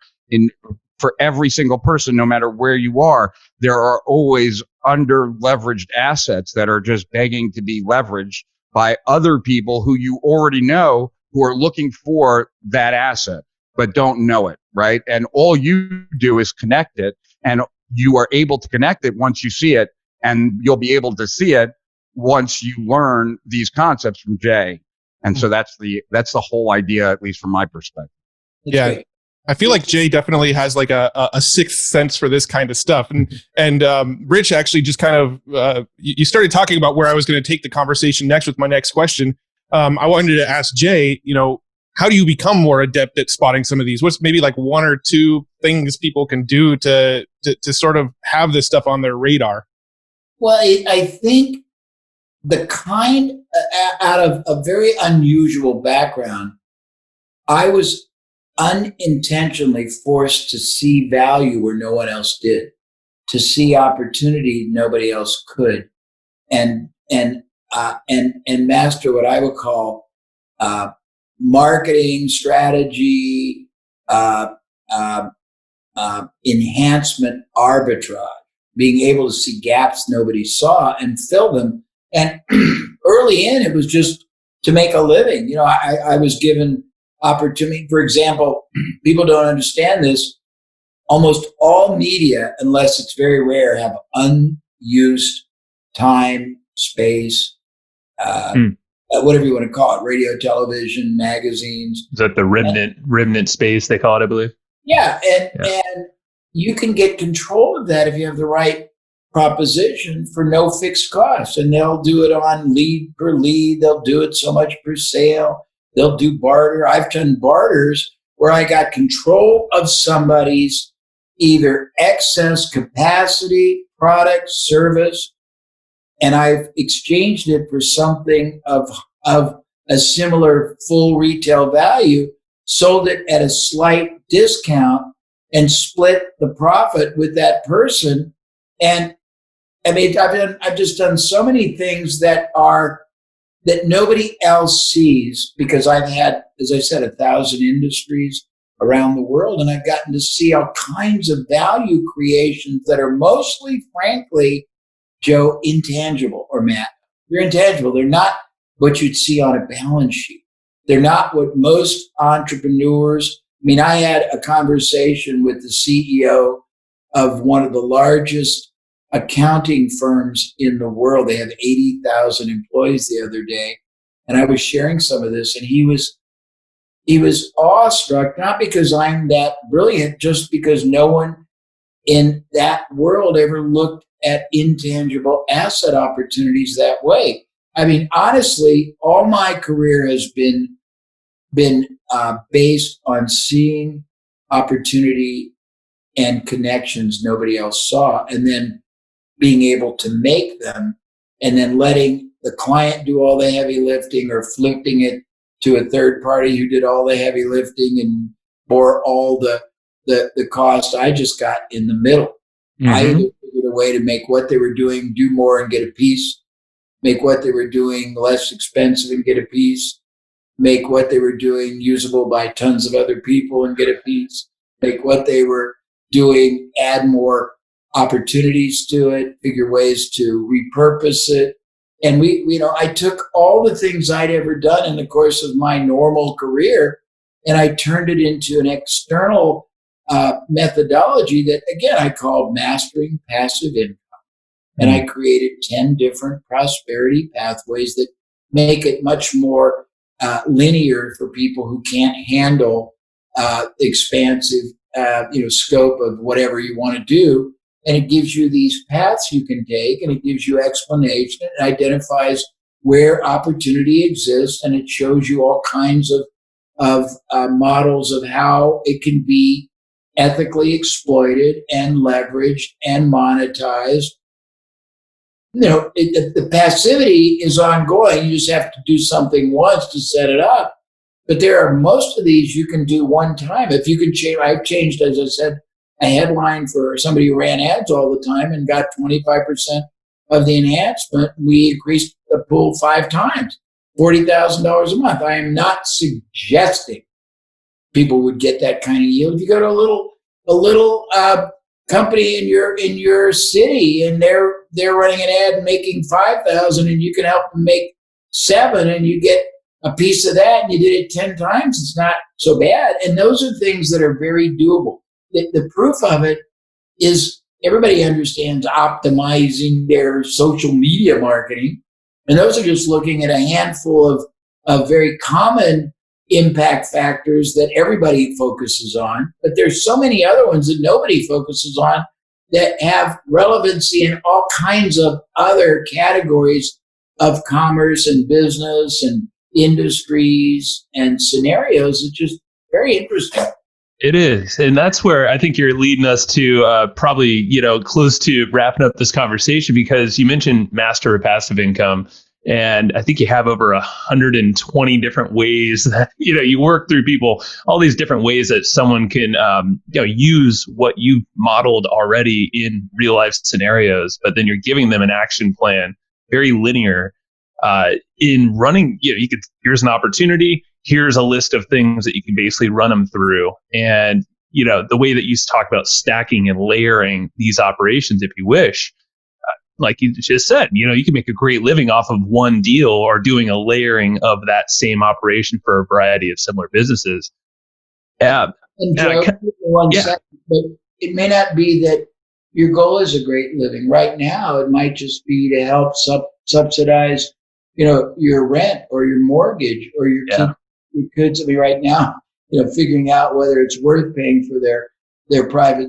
For every single person, no matter where you are, there are always under leveraged assets that are just begging to be leveraged by other people who you already know, who are looking for that asset, but don't know it, right? And all you do is connect it, and you are able to connect it once you see it, and you'll be able to see it once you learn these concepts from Jay. And so that's the whole idea, at least from my perspective. Yeah. Great. I feel like Jay definitely has like a sixth sense for this kind of stuff. And Rich actually just kind of, you started talking about where I was going to take the conversation next with my next question. I wanted to ask Jay, how do you become more adept at spotting some of these? What's maybe like one or two things people can do to sort of have this stuff on their radar? Well, I think out of a very unusual background, I was unintentionally forced to see value where no one else did, to see opportunity nobody else could, and master what I would call marketing strategy, enhancement, arbitrage, being able to see gaps nobody saw and fill them. And early in, it was just to make a living. I was given opportunity. For example, people don't understand this. Almost all media, unless it's very rare, have unused time, space, whatever you want to call it, radio, television, magazines. Is that the remnant space they call it, I believe? Yeah, and you can get control of that if you have the right proposition for no fixed cost. And they'll do it on lead per lead. They'll do it so much per sale. They'll do barter. I've done barters where I got control of somebody's either excess capacity, product, service, and I've exchanged it for something of a similar full retail value, sold it at a slight discount, and split the profit with that person. And I mean, I've just done so many things that nobody else sees, because I've had, as I said, 1,000 industries around the world, and I've gotten to see all kinds of value creations that are mostly, frankly, Joe, intangible, or Matt. They're intangible. They're not what you'd see on a balance sheet. They're not what most entrepreneurs. I mean, I had a conversation with the CEO of one of the largest accounting firms in the world. They have 80,000 employees the other day. And I was sharing some of this, and he was awestruck, not because I'm that brilliant, just because no one in that world ever looked at intangible asset opportunities that way. I mean, honestly, all my career has been based on seeing opportunity and connections nobody else saw, and then being able to make them, and then letting the client do all the heavy lifting, or flipping it to a third party who did all the heavy lifting and bore all the cost. I just got in the middle. Mm-hmm. I either figured a way to make what they were doing do more and get a piece, make what they were doing less expensive and get a piece, make what they were doing usable by tons of other people and get a piece, make what they were doing add more opportunities to it, figure ways to repurpose it. And I took all the things I'd ever done in the course of my normal career, and I turned it into an external methodology that, again, I called Mastering Passive Income. And I created 10 different prosperity pathways that make it much more linear for people who can't handle expansive, scope of whatever you want to do. And it gives you these paths you can take, and it gives you explanation. It identifies where opportunity exists, and it shows you all kinds of models of how it can be ethically exploited and leveraged and monetized. The passivity is ongoing. You just have to do something once to set it up. But most of these you can do one time. If you can change, I've changed, as I said, a headline for somebody who ran ads all the time and got 25% of the enhancement. We increased the pool 5 times, $40,000 a month. I am not suggesting people would get that kind of yield. If you go to a little company in your city and they're running an ad and making 5,000, and you can help them make 7, and you get a piece of that, and you did it 10 times, it's not so bad. And those are things that are very doable. The proof of it is everybody understands optimizing their social media marketing. And those are just looking at a handful of very common impact factors that everybody focuses on. But there's so many other ones that nobody focuses on that have relevancy in all kinds of other categories of commerce and business and industries and scenarios. It's just very interesting. It is. And that's where I think you're leading us to probably, close to wrapping up this conversation, because you mentioned master or passive income. And I think you have over 120 different ways that, you work through people, all these different ways that someone can, use what you've modeled already in real life scenarios, but then you're giving them an action plan, very linear, in running. Here's an opportunity. Here's a list of things that you can basically run them through. And, the way that you talk about stacking and layering these operations, if you wish, like you just said, you can make a great living off of one deal or doing a layering of that same operation for a variety of similar businesses. And Joe, second, but it may not be that your goal is a great living. Right now, it might just be to help subsidize, your rent or your mortgage or your kids. I mean, right now, figuring out whether it's worth paying for their private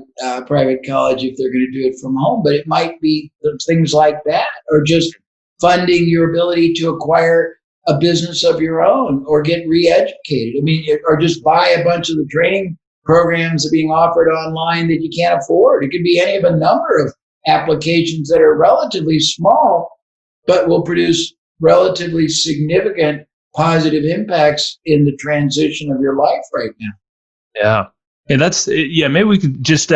college if they're going to do it from home. But it might be things like that, or just funding your ability to acquire a business of your own or get re-educated. I mean, or just buy a bunch of the training programs that are being offered online that you can't afford. It could be any of a number of applications that are relatively small, but will produce relatively significant positive impacts in the transition of your life right now. Yeah. And that's, maybe we could just,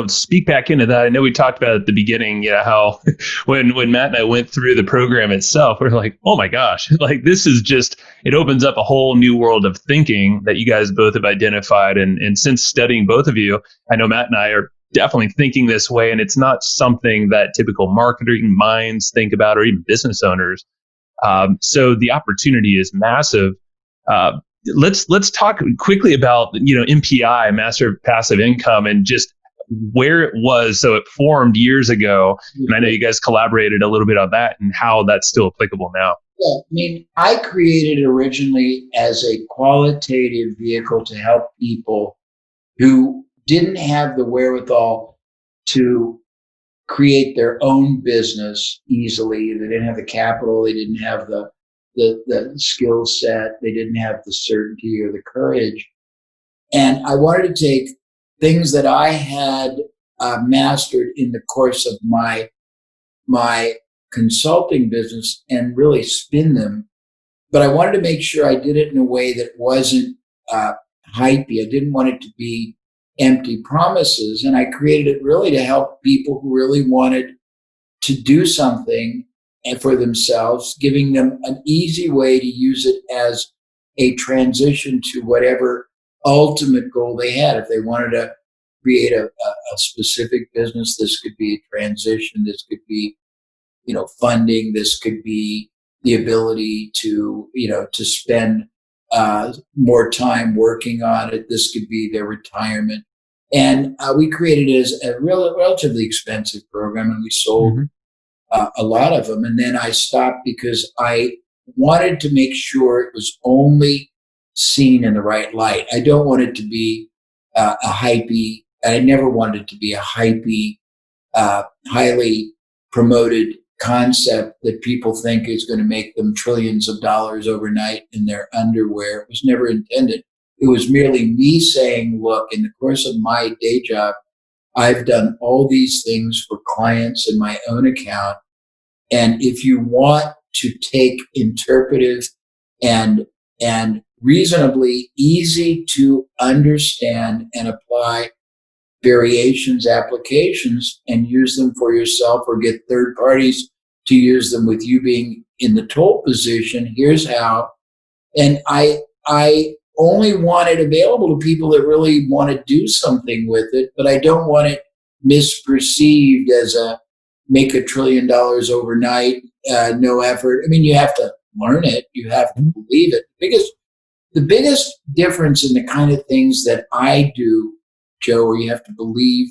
speak back into that. I know we talked about at the beginning, how when Matt and I went through the program itself, we're like, oh my gosh, like this is just, it opens up a whole new world of thinking that you guys both have identified. And since studying both of you, I know Matt and I are definitely thinking this way, and it's not something that typical marketing minds think about, or even business owners. So the opportunity is massive. Let's talk quickly about MPI, master passive income, and just where it was. So it formed years ago, and I know you guys collaborated a little bit on that and how that's still applicable now. Yeah, I mean, I created it originally as a qualitative vehicle to help people who didn't have the wherewithal to create their own business easily. They didn't have the capital. They didn't have the skill set. They didn't have the certainty or the courage. And I wanted to take things that I had mastered in the course of my consulting business and really spin them. But I wanted to make sure I did it in a way that wasn't hypey. I didn't want it to be empty promises. And I created it really to help people who really wanted to do something and for themselves, giving them an easy way to use it as a transition to whatever ultimate goal they had. If they wanted to create a specific business, this could be a transition. This could be, funding. This could be the ability to spend more time working on it. This could be their retirement. And we created it as a relatively expensive program, and we sold a lot of them. And then I stopped because I wanted to make sure it was only seen in the right light. I don't want it to be a hypey. I never wanted it to be a hypey, highly promoted concept that people think is going to make them trillions of dollars overnight in their underwear. It was never intended. It was merely me saying, look, in the course of my day job, I've done all these things for clients in my own account. And if you want to take interpretive and reasonably easy to understand and apply variations, applications, and use them for yourself or get third parties to use them with you being in the toll position, here's how. And I only want it available to people that really want to do something with it, but I don't want it misperceived as a make $1 trillion overnight, no effort. I mean, you have to learn it. You have to believe it. The biggest difference in the kind of things that I do, Joe, where you have to believe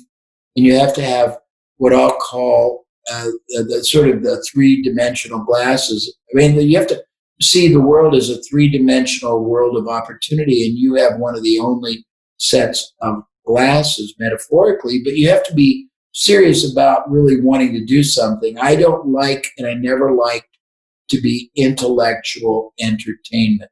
and you have to have what I'll call the sort of the three-dimensional glasses. I mean, you have to see the world as a three-dimensional world of opportunity, and you have one of the only sets of glasses, metaphorically, but you have to be serious about really wanting to do something. I don't like, and I never liked, to be intellectual entertainment.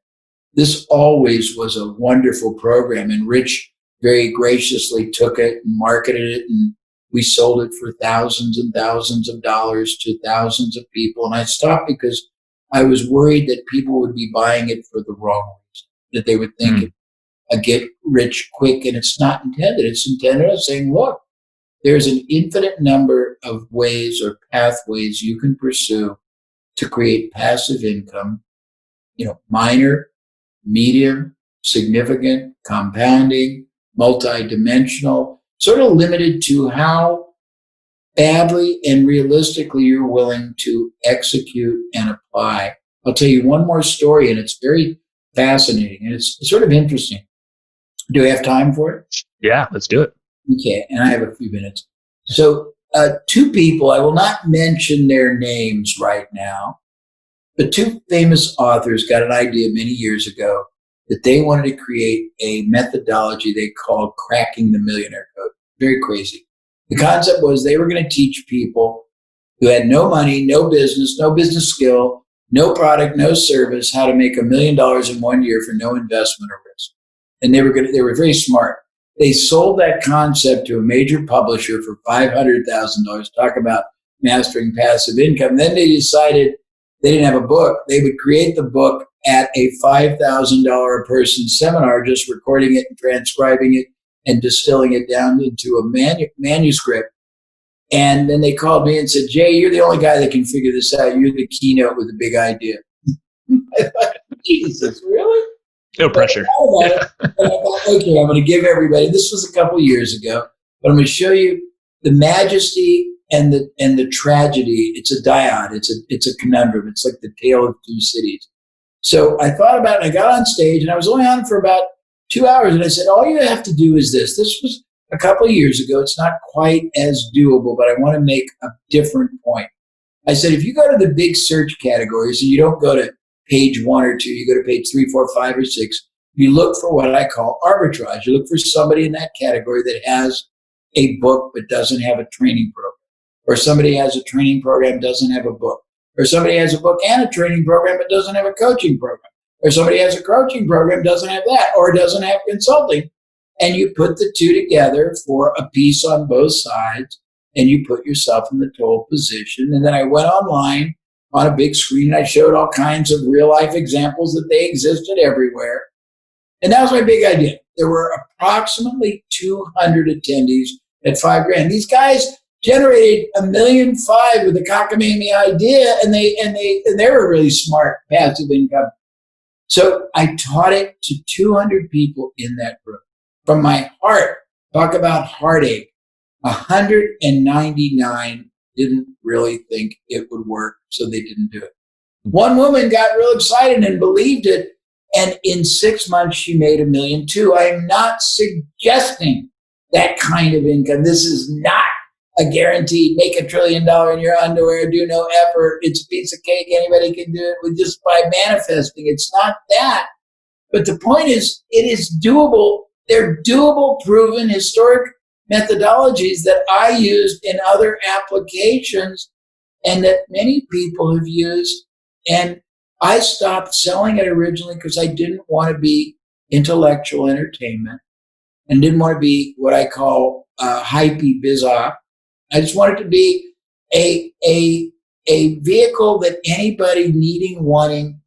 This always was a wonderful program, and Rich very graciously took it and marketed it, and we sold it for thousands and thousands of dollars to thousands of people. And I stopped because I was worried that people would be buying it for the wrong reason, that they would think it a get rich quick, and it's not intended. It's intended as saying, look, there's an infinite number of ways or pathways you can pursue to create passive income, minor, medium, significant, compounding, multidimensional, sort of limited to how badly and realistically you're willing to execute and apply. I'll tell you one more story, and it's very fascinating, and it's sort of interesting. Do we have time for it? Yeah, let's do it. Okay, and I have a few minutes. So two people, I will not mention their names right now, but two famous authors got an idea many years ago that they wanted to create a methodology they called cracking the millionaire code. Very crazy. The concept was they were going to teach people who had no money, no business skill, no product, no service, how to make $1 million in 1 year for no investment or risk. And they were very smart. They sold that concept to a major publisher for $500,000. Talk about mastering passive income. Then they decided they didn't have a book. They would create the book at a $5,000 a person seminar, just recording it and transcribing it and distilling it down into a manuscript. And then they called me and said, Jay, you're the only guy that can figure this out. You're the keynote with a big idea. I thought, Jesus, really? No pressure. I thought, okay, I'm going to give everybody, this was a couple years ago, but I'm going to show you the majesty and the tragedy. It's a dyad. It's a conundrum. It's like the tale of two cities. So I thought about it, and I got on stage, and I was only on for about 2 hours, and I said, all you have to do is this. This was a couple of years ago. It's not quite as doable, but I want to make a different point. I said, if you go to the big search categories, and you don't go to page 1 or 2, you go to page 3, 4, 5, or 6, you look for what I call arbitrage. You look for somebody in that category that has a book but doesn't have a training program, or somebody has a training program, doesn't have a book, or somebody has a book and a training program but doesn't have a coaching program, or somebody has a coaching program, doesn't have that, or doesn't have consulting. And you put the two together for a piece on both sides, and you put yourself in the toll position. And then I went online on a big screen, and I showed all kinds of real life examples that they existed everywhere. And that was my big idea. There were approximately 200 attendees at $5,000. These guys generated $1.5 million with a cockamamie idea, and they were really smart, passive income. So I taught it to 200 people in that group. From my heart, talk about heartache, 199 didn't really think it would work, so they didn't do it. One woman got real excited and believed it, and in 6 months, she made $1.2 million. I am not suggesting that kind of income. This is not a guaranteed make $1 trillion in your underwear, do no effort. It's a piece of cake. Anybody can do it with just by manifesting. It's not that. But the point is, it is doable. They're doable, proven, historic methodologies that I used in other applications and that many people have used. And I stopped selling it originally because I didn't want to be intellectual entertainment and didn't want to be what I call hypey biz op. I just wanted to be a vehicle that anybody needing, wanting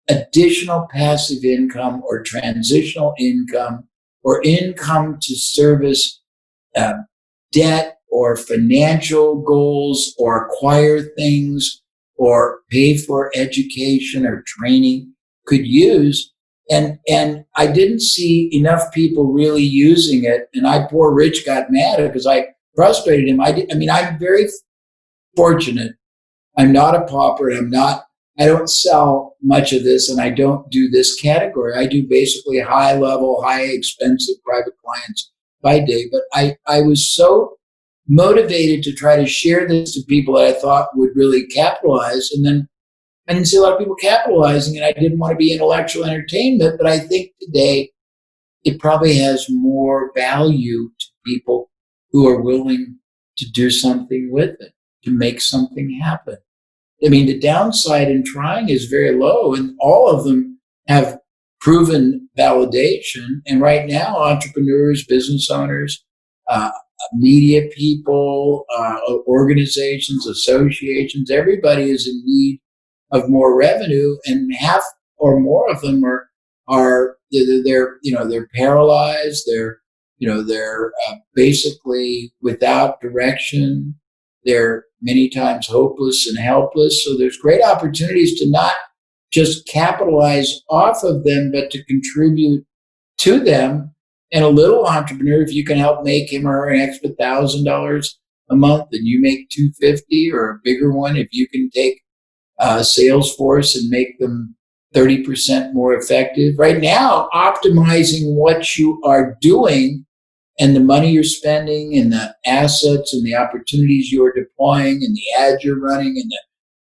additional passive income or transitional income or income to service debt or financial goals or acquire things or pay for education or training could use. And I didn't see enough people really using it. And poor Rich got mad because I frustrated him. I'm very fortunate. I'm not a pauper. I don't sell much of this, and I don't do this category. I do basically high level, high expensive private clients by day. But I was so motivated to try to share this to people that I thought would really capitalize. And then I didn't see a lot of people capitalizing, and I didn't want to be intellectual entertainment. But I think today it probably has more value to people who are willing to do something with it, to make something happen. I mean, the downside in trying is very low, and all of them have proven validation. And right now, entrepreneurs, business owners, media people, organizations, associations, everybody is in need of more revenue, and half or more of them are they're paralyzed. They're basically without direction. They're many times hopeless and helpless. So there's great opportunities to not just capitalize off of them, but to contribute to them. And a little entrepreneur, if you can help make him or her an extra $1,000 a month, and you make $250, or a bigger one, if you can take Salesforce and make them 30% more effective. Right now, optimizing what you are doing and the money you're spending and the assets and the opportunities you're deploying and the ads you're running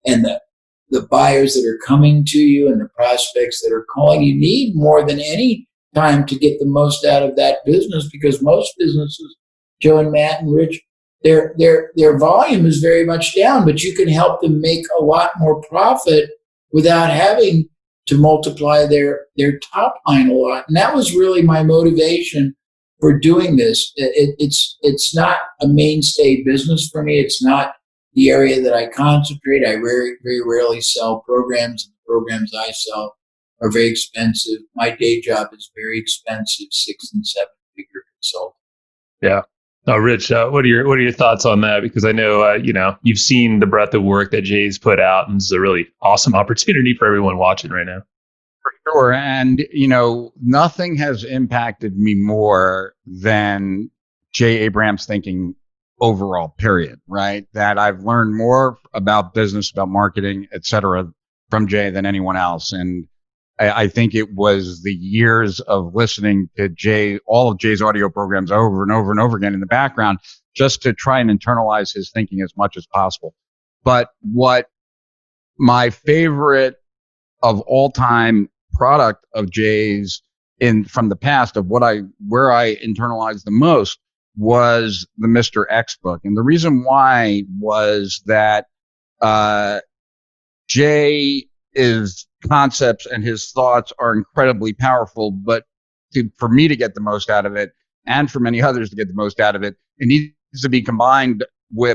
and the buyers that are coming to you and the prospects that are calling, you need more than any time to get the most out of that business, because most businesses, Joe and Matt and Rich, their volume is very much down, but you can help them make a lot more profit without having to multiply their top line a lot. And that was really my motivation for doing this. It's not a mainstay business for me. It's not the area that I concentrate. I very, very rarely sell programs. The programs I sell are very expensive. My day job is very expensive, 6 and 7 figure consultant. Yeah. Now, Rich, what are your thoughts on that? Because I know you've seen the breadth of work that Jay's put out, and it's a really awesome opportunity for everyone watching right now. For sure. And, nothing has impacted me more than Jay Abraham's thinking overall, period, right? That I've learned more about business, about marketing, et cetera, from Jay than anyone else. And I think it was the years of listening to Jay, all of Jay's audio programs over and over and over again in the background, just to try and internalize his thinking as much as possible. But what my favorite of all time product of Jay's from the past, of where I internalized the most, was the Mr. X book. And the reason why was that Jay's concepts and his thoughts are incredibly powerful, but for me to get the most out of it, and for many others to get the most out of it, it needs to be combined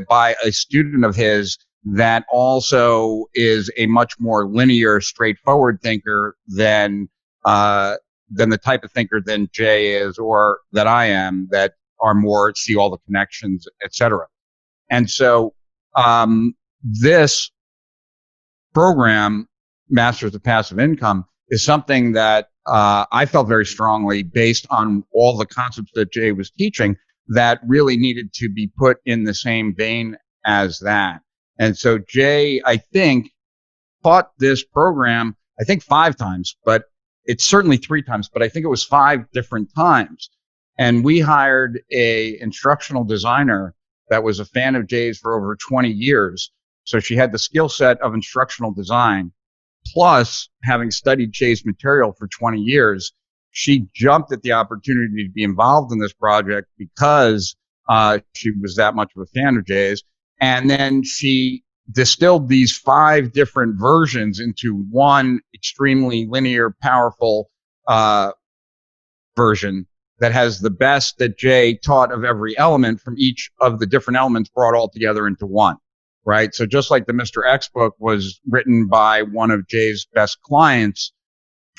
by a student of his that also is a much more linear, straightforward thinker than the type of thinker than Jay is, or that I am, that are more see all the connections, etc. And so this program, Masters of Passive Income, is something that I felt very strongly, based on all the concepts that Jay was teaching, that really needed to be put in the same vein as that. And so Jay, I think, taught this program, 5 times, but it's certainly 3 times, but I think it was 5 different times. And we hired a instructional designer that was a fan of Jay's for over 20 years. So she had the skill set of instructional design, plus having studied Jay's material for 20 years, she jumped at the opportunity to be involved in this project because she was that much of a fan of Jay's. And then she distilled these 5 different versions into one extremely linear, powerful version that has the best that Jay taught of every element from each of the different elements brought all together into one, right? So just like the Mr. X book was written by one of Jay's best clients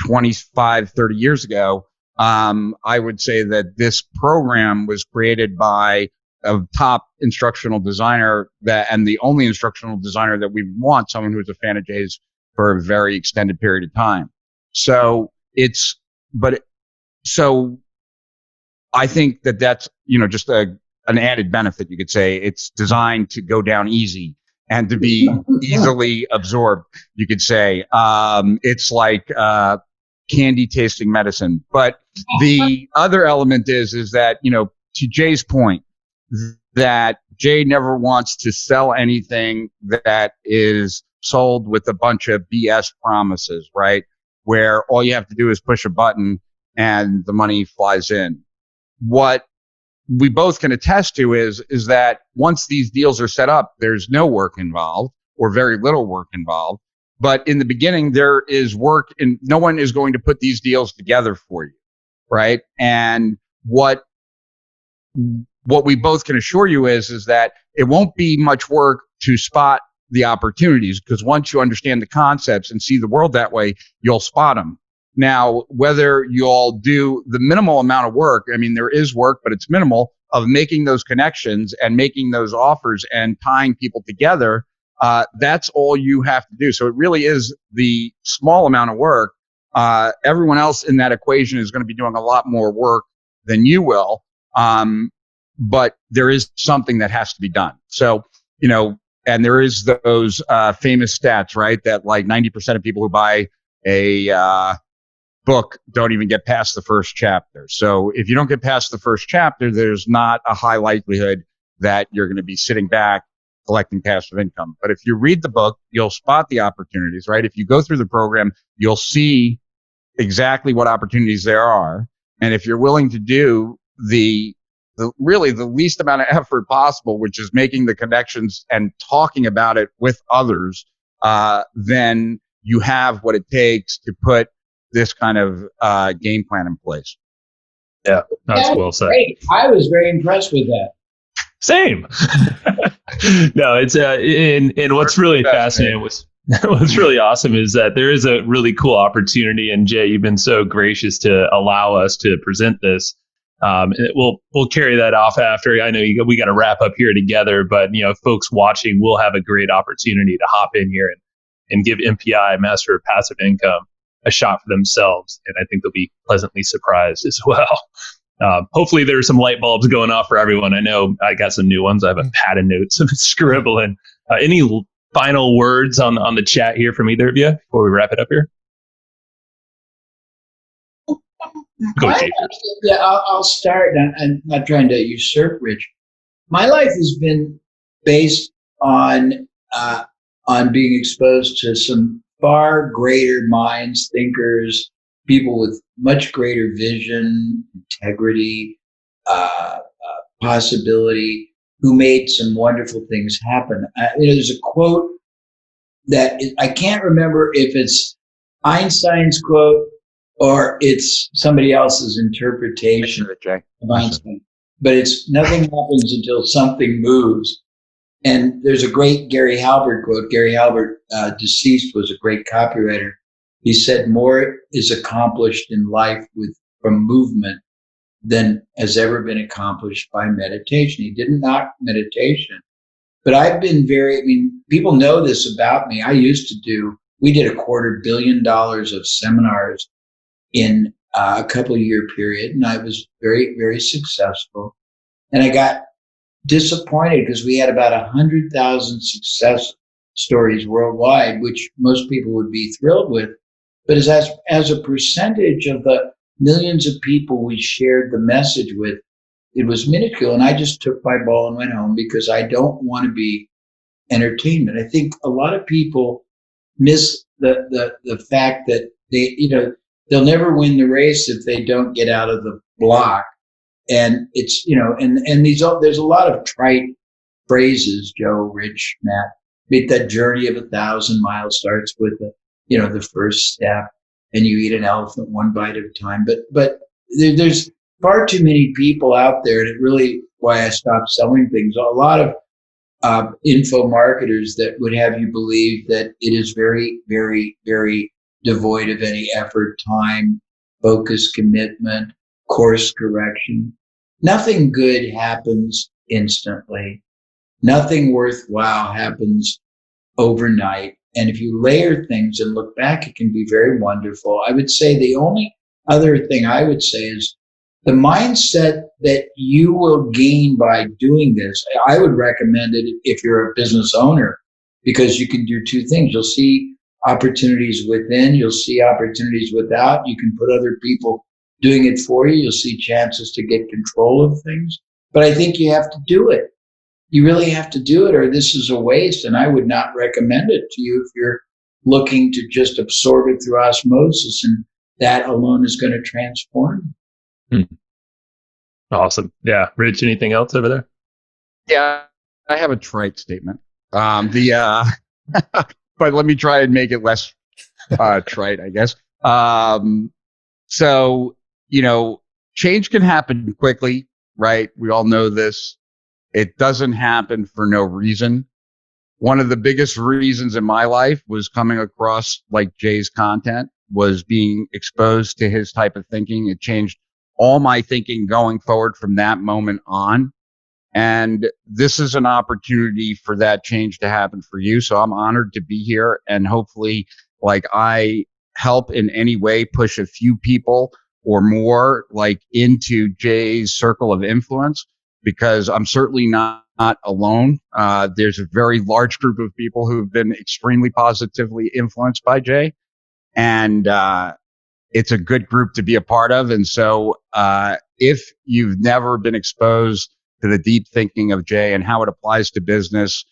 25, 30 years ago, I would say that this program was created by a top instructional designer and the only instructional designer that we want, someone who's a fan of Jay's for a very extended period of time. So I think that that's, just an added benefit. You could say it's designed to go down easy and to be easily absorbed. You could say, it's like, candy tasting medicine. But the other element is that, to Jay's point, that Jay never wants to sell anything that is sold with a bunch of BS promises, right? Where all you have to do is push a button and the money flies in. What we both can attest to is that once these deals are set up, there's no work involved or very little work involved. But in the beginning, there is work and no one is going to put these deals together for you, right? And what we both can assure you is that it won't be much work to spot the opportunities, because once you understand the concepts and see the world that way, you'll spot them. Now, whether you'll do the minimal amount of work, I mean, there is work, but it's minimal, of making those connections and making those offers and tying people together, that's all you have to do. So it really is the small amount of work. Everyone else in that equation is going to be doing a lot more work than you will. But there is something that has to be done. So, and there is those famous stats, right? That like 90% of people who buy a book don't even get past the first chapter. So if you don't get past the first chapter, there's not a high likelihood that you're going to be sitting back collecting passive income. But if you read the book, you'll spot the opportunities, right? If you go through the program, you'll see exactly what opportunities there are. And if you're willing to do the least amount of effort possible, which is making the connections and talking about it with others, then you have what it takes to put this kind of game plan in place. Yeah, that's well said. Great. I was very impressed with that. Same. No, it's and what's really fascinating what's really awesome is that there is a really cool opportunity, and Jay, you've been so gracious to allow us to present this. And we'll carry that off after. I know we got to wrap up here together, but folks watching will have a great opportunity to hop in here and give MPI, Master of Passive Income, a shot for themselves, and I think they'll be pleasantly surprised as well. Hopefully there's some light bulbs going off for everyone. I know I got some new ones. I have a pad of notes and scribbling. Any final words on the chat here from either of you before we wrap it up here? Go, Jay. Yeah, I'll start. I'm not trying to usurp Rich. My life has been based on being exposed to some far greater minds, thinkers, people with much greater vision, integrity, possibility, who made some wonderful things happen. There's a quote that I can't remember if it's Einstein's quote or it's somebody else's interpretation of Einstein. But it's nothing happens until something moves. And there's a great Gary Halbert quote. Gary Halbert, deceased, was a great copywriter. He said, more is accomplished in life from movement than has ever been accomplished by meditation. He didn't knock meditation. But I've been people know this about me. We did $250 million of seminars in a couple of year period, and I was very, very successful. And I got disappointed because we had about 100,000 success stories worldwide, which most people would be thrilled with. But as a percentage of the millions of people we shared the message with, it was minuscule. And I just took my ball and went home because I don't want to be entertainment. I think a lot of people miss the fact that they'll never win the race if they don't get out of the block. And it's, there's a lot of trite phrases, Joe, Rich, Matt. That journey of 1,000 miles starts with the first step, and you eat an elephant one bite at a time. But there's far too many people out there, and it really why I stopped selling things. A lot of info marketers that would have you believe that it is very, very, very devoid of any effort, time, focus, commitment, course correction. Nothing good happens instantly. Nothing worthwhile happens overnight. And if you layer things and look back, it can be very wonderful. I would say the only other thing I would say is the mindset that you will gain by doing this. I would recommend it if you're a business owner, because you can do two things. You'll see opportunities within, you'll see opportunities without. You can put other people doing it for you. You'll see chances to get control of things. But I think you have to do it. You really have to do it, or this is a waste. And I would not recommend it to you if you're looking to just absorb it through osmosis, and that alone is going to transform you. Awesome. Yeah. Rich, anything else over there? Yeah, I have a trite statement. But let me try and make it less trite, I guess. So, change can happen quickly, right? We all know this. It doesn't happen for no reason. One of the biggest reasons in my life was coming across like Jay's content, was being exposed to his type of thinking. It changed all my thinking going forward from that moment on. And this is an opportunity for that change to happen for you. So I'm honored to be here, and hopefully I help in any way push a few people or more into Jay's circle of influence, because I'm certainly not alone. There's a very large group of people who've been extremely positively influenced by Jay, and it's a good group to be a part of. And so if you've never been exposed to the deep thinking of Jay and how it applies to business,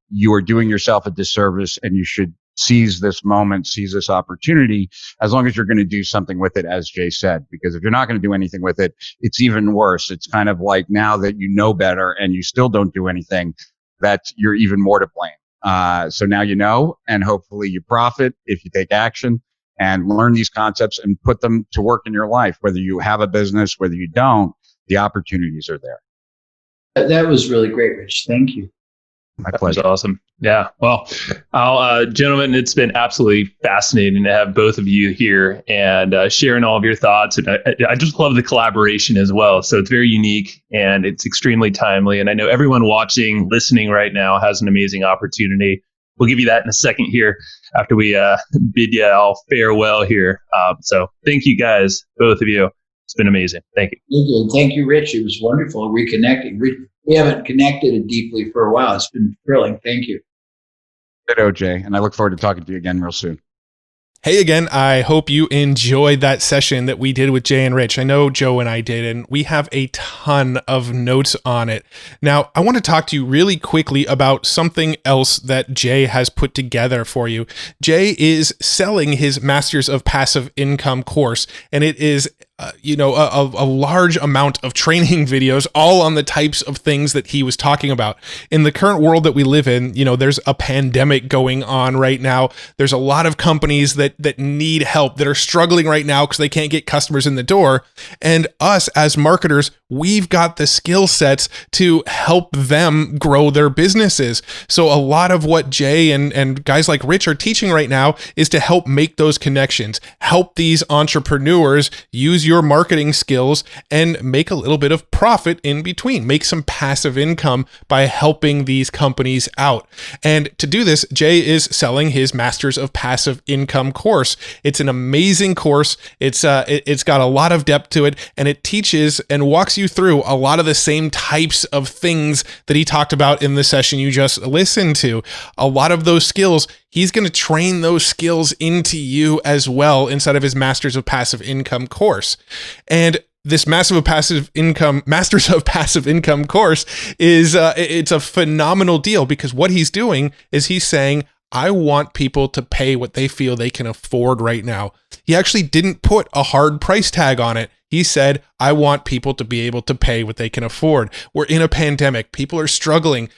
you are doing yourself a disservice, and you should seize this moment, seize this opportunity, as long as you're going to do something with it, as Jay said, because if you're not going to do anything with it, it's even worse. It's kind of like, now that you know better and you still don't do anything, that you're even more to blame. So now you know, and hopefully you profit if you take action and learn these concepts and put them to work in your life. Whether you have a business, whether you don't, the opportunities are there. That was really great, Rich. Thank you. My pleasure. That was awesome. Yeah. Well, gentlemen, it's been absolutely fascinating to have both of you here and sharing all of your thoughts. And I just love the collaboration as well. So it's very unique and it's extremely timely. And I know everyone watching, listening right now has an amazing opportunity. We'll give you that in a second here after we bid you all farewell here. So thank you guys, both of you. It's been amazing. Thank you. Thank you. Thank you, Rich. It was wonderful reconnecting. We haven't connected deeply for a while. It's been thrilling. Thank you. Good, OJ. And I look forward to talking to you again real soon. Hey again, I hope you enjoyed that session that we did with Jay and Rich. I know Joe and I did, and we have a ton of notes on it. Now, I want to talk to you really quickly about something else that Jay has put together for you. Jay is selling his Masters of Passive Income course, and it is a large amount of training videos, all on the types of things that he was talking about. In the current world that we live in, there's a pandemic going on right now. There's a lot of companies that need help, that are struggling right now because they can't get customers in the door. And us as marketers, we've got the skill sets to help them grow their businesses. So a lot of what Jay and guys like Rich are teaching right now is to help make those connections, help these entrepreneurs use your marketing skills and make a little bit of profit in between, make some passive income by helping these companies out. And to do this, Jay is selling his Masters of Passive Income course. It's an amazing course. It's got a lot of depth to it, and it teaches and walks you through a lot of the same types of things that he talked about in the session you just listened to. A lot of those skills, he's going to train those skills into you as well inside of his Masters of Passive Income course. And this Masters of Passive Income course is it's a phenomenal deal, because what he's doing is he's saying, I want people to pay what they feel they can afford right now. He actually didn't put a hard price tag on it. He said, I want people to be able to pay what they can afford. We're in a pandemic. People are struggling.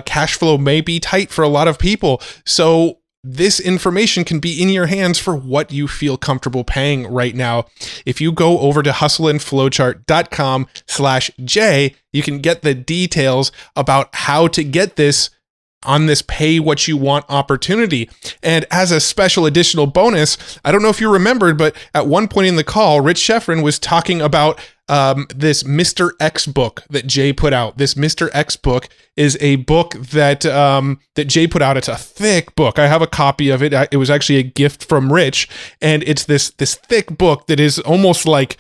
Cash flow may be tight for a lot of people. So this information can be in your hands for what you feel comfortable paying right now. If you go over to hustleandflowchart.com/J, you can get the details about how to get this on this pay what you want opportunity. And as a special additional bonus, I don't know if you remembered, but at one point in the call, Rich Schefren was talking about this Mr. X book that Jay put out. This Mr. X book is a book that that Jay put out. It's a thick book. I have a copy of it. It was actually a gift from Rich, and it's this thick book that is almost like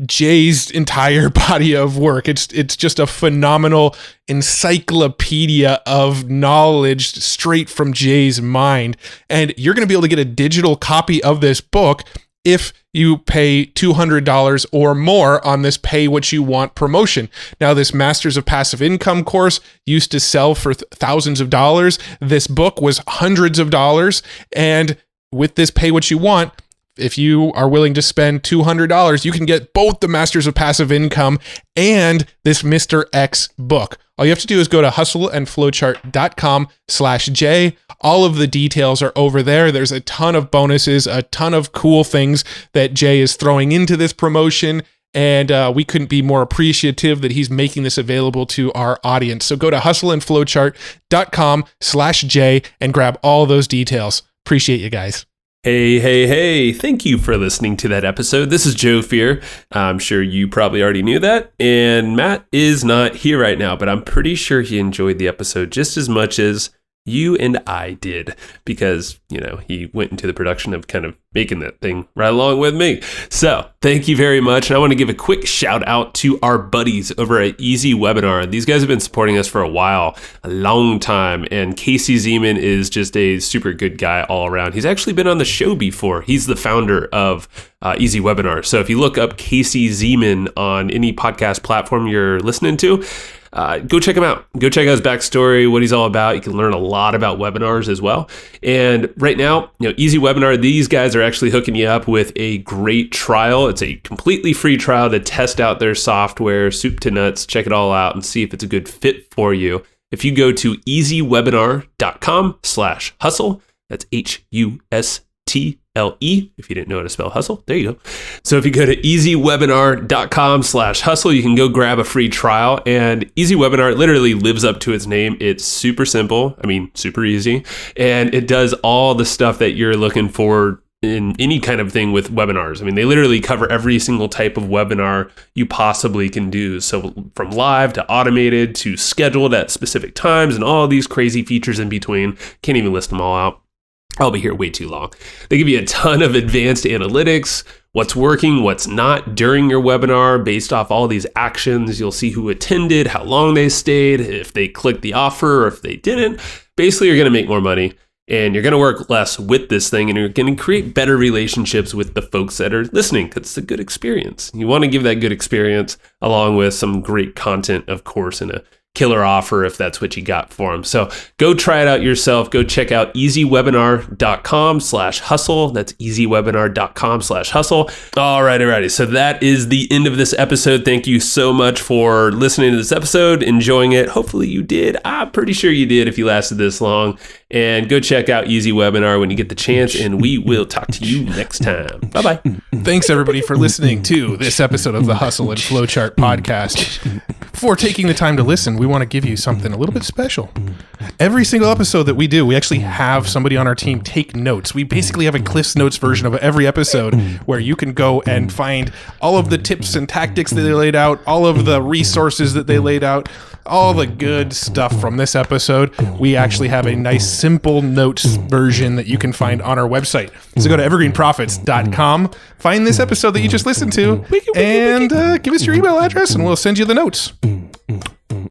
Jay's entire body of work. It's just a phenomenal encyclopedia of knowledge straight from Jay's mind. And you're going to be able to get a digital copy of this book if you pay $200 or more on this pay what you want promotion. Now, this Masters of Passive Income course used to sell for thousands of dollars. This book was hundreds of dollars. And with this pay what you want, if you are willing to spend $200, you can get both the Masters of Passive Income and this Mr. X book. All you have to do is go to hustleandflowchart.com/J. All of the details are over there. There's a ton of bonuses, a ton of cool things that Jay is throwing into this promotion. And we couldn't be more appreciative that he's making this available to our audience. So go to hustleandflowchart.com/J and grab all those details. Appreciate you guys. Hey. Thank you for listening to that episode. This is Joe Fear. I'm sure you probably already knew that. And Matt is not here right now, but I'm pretty sure he enjoyed the episode just as much as you and I did, because, you know, he went into the production of kind of making that thing right along with me. So thank you very much. And I want to give a quick shout out to our buddies over at Easy Webinar. These guys have been supporting us for a while, a long time. And Casey Zeman is just a super good guy all around. He's actually been on the show before. He's the founder of Easy Webinar. So if you look up Casey Zeman on any podcast platform you're listening to, go check him out. Go check out his backstory, what he's all about. You can learn a lot about webinars as well. And right now, you know, Easy Webinar, these guys are actually hooking you up with a great trial. It's a completely free trial to test out their software, soup to nuts, check it all out and see if it's a good fit for you. If you go to easywebinar.com/hustle, that's HUSTLE, if you didn't know how to spell hustle, there you go. So if you go to easywebinar.com/hustle, you can go grab a free trial. And Easy Webinar literally lives up to its name. It's super simple. I mean, super easy. And it does all the stuff that you're looking for in any kind of thing with webinars. I mean, they literally cover every single type of webinar you possibly can do. So from live to automated to scheduled at specific times and all these crazy features in between. Can't even list them all out. I'll be here way too long. They give you a ton of advanced analytics, what's working, what's not during your webinar based off all these actions. You'll see who attended, how long they stayed, if they clicked the offer or if they didn't. Basically, you're going to make more money and you're going to work less with this thing, and you're going to create better relationships with the folks that are listening because it's a good experience. You want to give that good experience along with some great content, of course, in a killer offer if that's what you got for them. So go try it out yourself. Go check out easywebinar.com/hustle. That's easywebinar.com/hustle. Alrighty. So that is the end of this episode. Thank you so much for listening to this episode, enjoying it. Hopefully you did. I'm pretty sure you did if you lasted this long. And go check out Easy Webinar when you get the chance, and we will talk to you next time. Bye-bye. Thanks, everybody, for listening to this episode of the Hustle and Flowchart podcast. Before taking the time to listen, we want to give you something a little bit special. Every single episode that we do, we actually have somebody on our team take notes. We basically have a Cliff's Notes version of every episode where you can go and find all of the tips and tactics that they laid out, all of the resources that they laid out, all the good stuff from this episode. We actually have a nice simple notes version that you can find on our website. So go to evergreenprofits.com, find this episode that you just listened to, and give us your email address and we'll send you the notes.